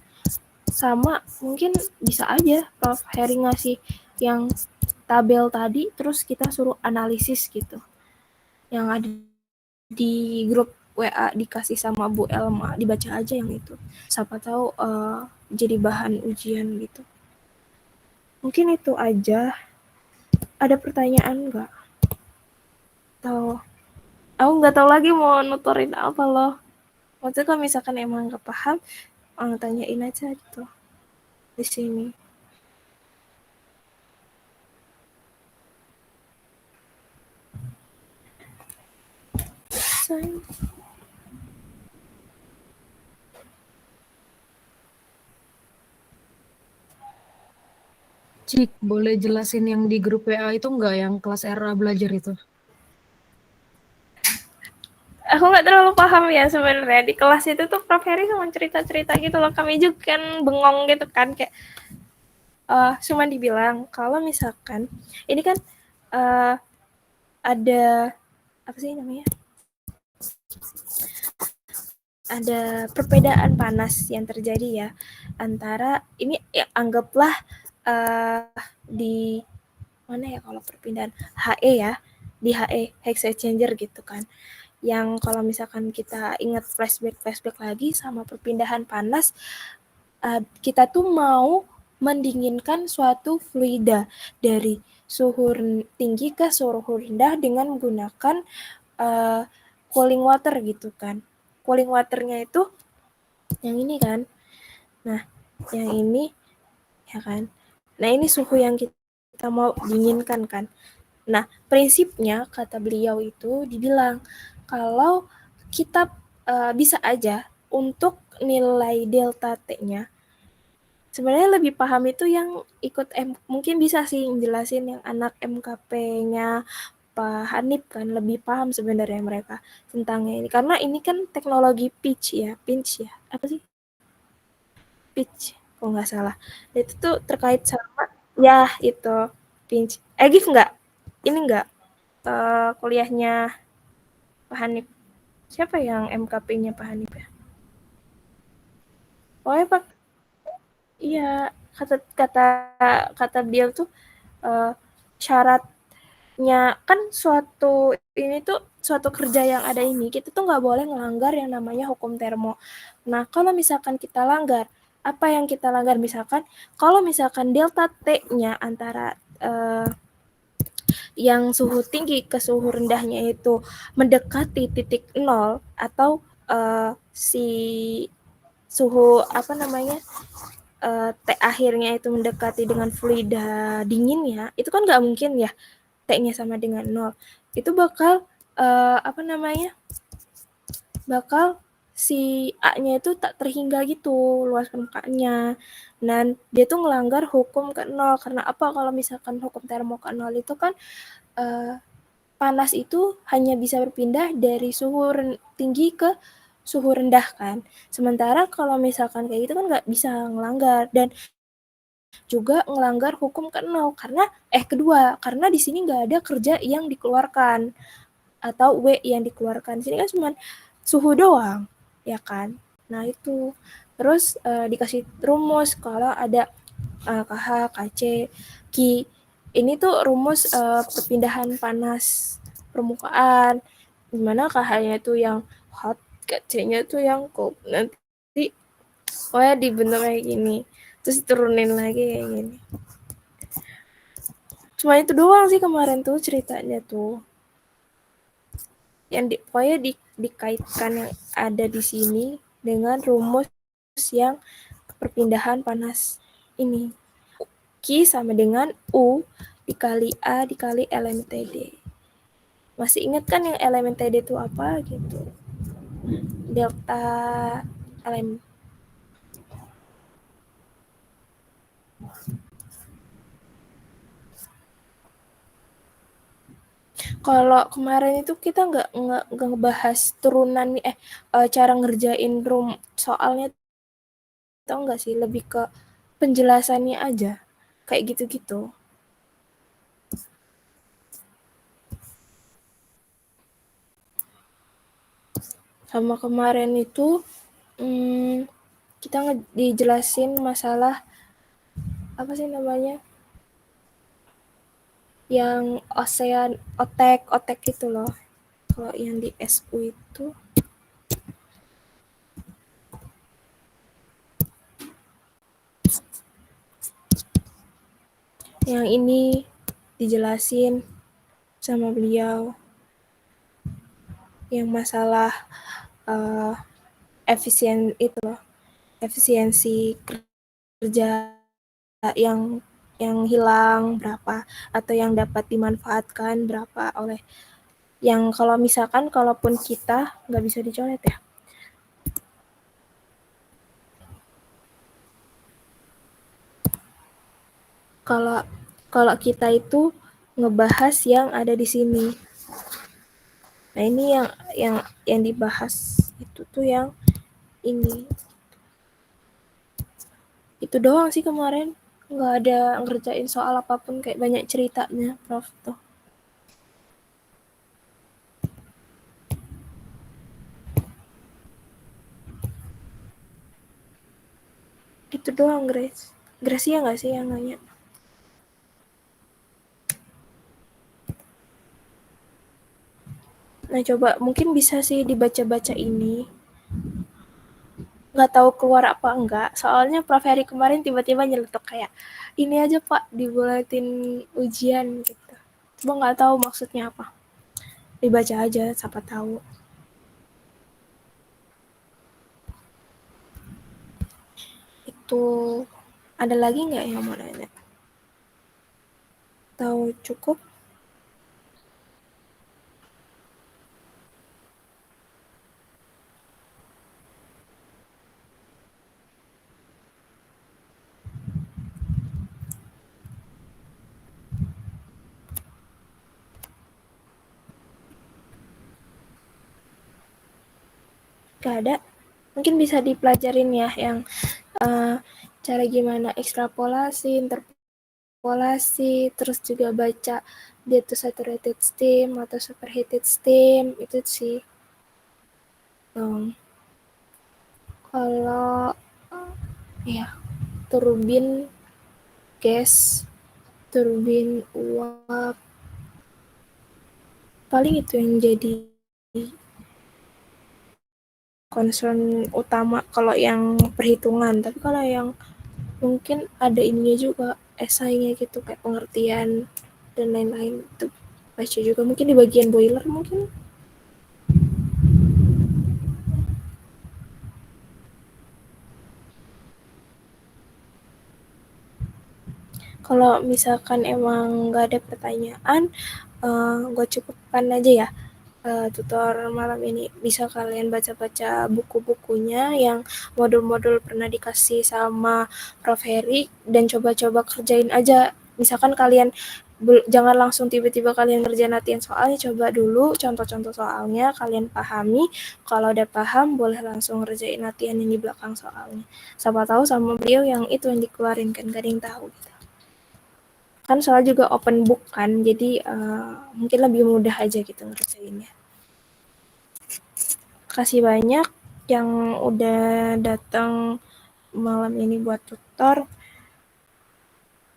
Sama mungkin bisa aja Prof Heri ngasih yang tabel tadi terus kita suruh analisis gitu. Yang ada di grup WA dikasih sama Bu Elma dibaca aja yang itu. Siapa tahu jadi bahan ujian gitu. Mungkin itu aja. Ada pertanyaan nggak? Tahu? Aku nggak tahu lagi mau nuturin apa loh. Maksudnya kalau misalkan emang nggak paham, tanyain aja gitu di sini. Sayang. Cik, boleh jelasin yang di grup WA itu nggak yang kelas era belajar itu? Aku nggak terlalu paham ya sebenarnya di kelas itu tuh Prof Heri cuma cerita-cerita gitu loh. Kami juga kan bengong gitu kan kayak cuma dibilang kalau misalkan ini kan ada apa sih namanya? Ada perbedaan panas yang terjadi ya antara ini ya, anggaplah di mana ya kalau perpindahan HE ya di HE heat exchanger gitu kan yang kalau misalkan kita ingat flashback lagi sama perpindahan panas kita tuh mau mendinginkan suatu fluida dari suhu tinggi ke suhu rendah dengan menggunakan cooling water gitu kan. Cooling waternya itu yang ini kan. Nah, yang ini ya kan. Nah, ini suhu yang kita mau dinginkan kan. Nah, prinsipnya kata beliau itu dibilang kalau kita bisa aja untuk nilai delta T-nya sebenarnya lebih paham itu yang ikut mungkin bisa sih jelasin yang anak MKP-nya Pak Hanif kan lebih paham sebenarnya mereka tentangnya ini karena ini kan teknologi pitch ya apa sih pitch kalau nggak salah itu tuh terkait sama ya itu pitch Gif nggak ini nggak kuliahnya Pak Hanif siapa yang MKP-nya Pak Hanif ya pokoknya Pak iya kata dia tuh syarat kan suatu ini tuh suatu kerja yang ada ini kita tuh nggak boleh melanggar yang namanya hukum termo. Nah kalau misalkan kita langgar apa yang kita langgar misalkan kalau misalkan delta T-nya antara yang suhu tinggi ke suhu rendahnya itu mendekati titik nol atau si suhu apa namanya T akhirnya itu mendekati dengan fluida dinginnya itu kan nggak mungkin ya T-nya sama dengan 0 itu bakal apa namanya bakal si A-nya itu tak terhingga gitu luas permukaannya dan dia tuh ngelanggar hukum ke 0 karena apa kalau misalkan hukum termo ke 0 itu kan panas itu hanya bisa berpindah dari suhu tinggi ke suhu rendah kan sementara kalau misalkan kayak gitu kan nggak bisa ngelanggar dan juga ngelanggar hukum ke-0 karena di sini nggak ada kerja yang dikeluarkan atau W yang dikeluarkan. Di sini kan cuma suhu doang, ya kan? Nah, itu. Terus dikasih rumus kalau ada KH, KC, Ki. Ini tuh rumus perpindahan panas permukaan. Dimana KH-nya itu yang hot, KC-nya itu yang cold. Nanti pokoknya dibentuk kayak gini. Terus turunin lagi kayak gini. Cuma itu doang sih kemarin tuh ceritanya tuh. Yang pokoknya dikaitkan yang ada di sini dengan rumus yang perpindahan panas ini. Q sama dengan U dikali A dikali LMTD. Masih ingat kan yang LMTD itu apa gitu? Delta LM. Kalau kemarin itu kita nggak ngebahas turunan cara ngerjain soalnya, tau nggak sih, lebih ke penjelasannya aja kayak gitu-gitu. Sama kemarin itu kita dijelasin masalah apa sih namanya, yang otek itu loh. Kalau yang di SU itu yang ini dijelasin sama beliau, yang masalah efisiensi kerja yang hilang berapa atau yang dapat dimanfaatkan berapa oleh yang, kalau misalkan kalaupun kita nggak bisa dicoret ya. Kalau kita itu ngebahas yang ada di sini. Nah, ini yang dibahas itu tuh yang ini. Itu doang sih kemarin. Nggak ada ngerjain soal apapun, kayak banyak ceritanya Prof tuh. Itu doang, Grace. Gracia nggak sih yang nanya? Nah, coba mungkin bisa sih dibaca-baca ini. Nggak tahu keluar apa enggak. Soalnya Prof Heri kemarin tiba-tiba nyeletuk kayak, ini aja Pak, dibulatin ujian gitu. Cuma nggak tahu maksudnya apa. Dibaca aja, siapa tahu. Itu ada lagi nggak yang mau nanya? Tahu cukup? Gak ada. Mungkin bisa dipelajarin ya yang cara gimana ekstrapolasi, interpolasi, terus juga baca dia tuh saturated steam atau superheated steam, itu sih. Kalau ya turbin gas, turbin uap, paling itu yang jadi concern utama kalau yang perhitungan. Tapi kalau yang mungkin ada ininya juga, esainya gitu, kayak pengertian dan lain-lain, itu baca juga mungkin di bagian boiler mungkin. Kalau misalkan emang nggak ada pertanyaan, gue cukupkan aja ya tutor malam ini. Bisa kalian baca-baca buku-bukunya yang modul-modul pernah dikasih sama Prof Heri, dan coba-coba kerjain aja. Misalkan kalian jangan langsung tiba-tiba kalian ngerjain latihan soalnya, coba dulu contoh-contoh soalnya kalian pahami. Kalau udah paham boleh langsung ngerjain latihan yang di belakang soalnya. Siapa tahu sama beliau yang itu yang dikeluarin, kan gak ada yang tahu gitu. Kan soal juga open book kan, jadi mungkin lebih mudah aja gitu ngerjainnya. Kasih banyak yang udah datang malam ini buat tutor.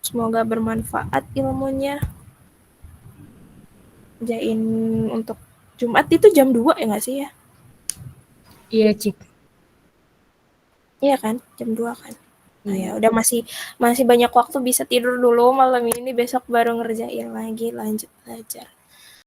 Semoga bermanfaat ilmunya. Jain untuk Jumat itu jam 2 ya nggak sih ya? Iya, Cik. Iya kan, jam 2 kan. Nah ya udah, masih banyak waktu, bisa tidur dulu malam ini, besok baru ngerjain lagi, lanjut belajar.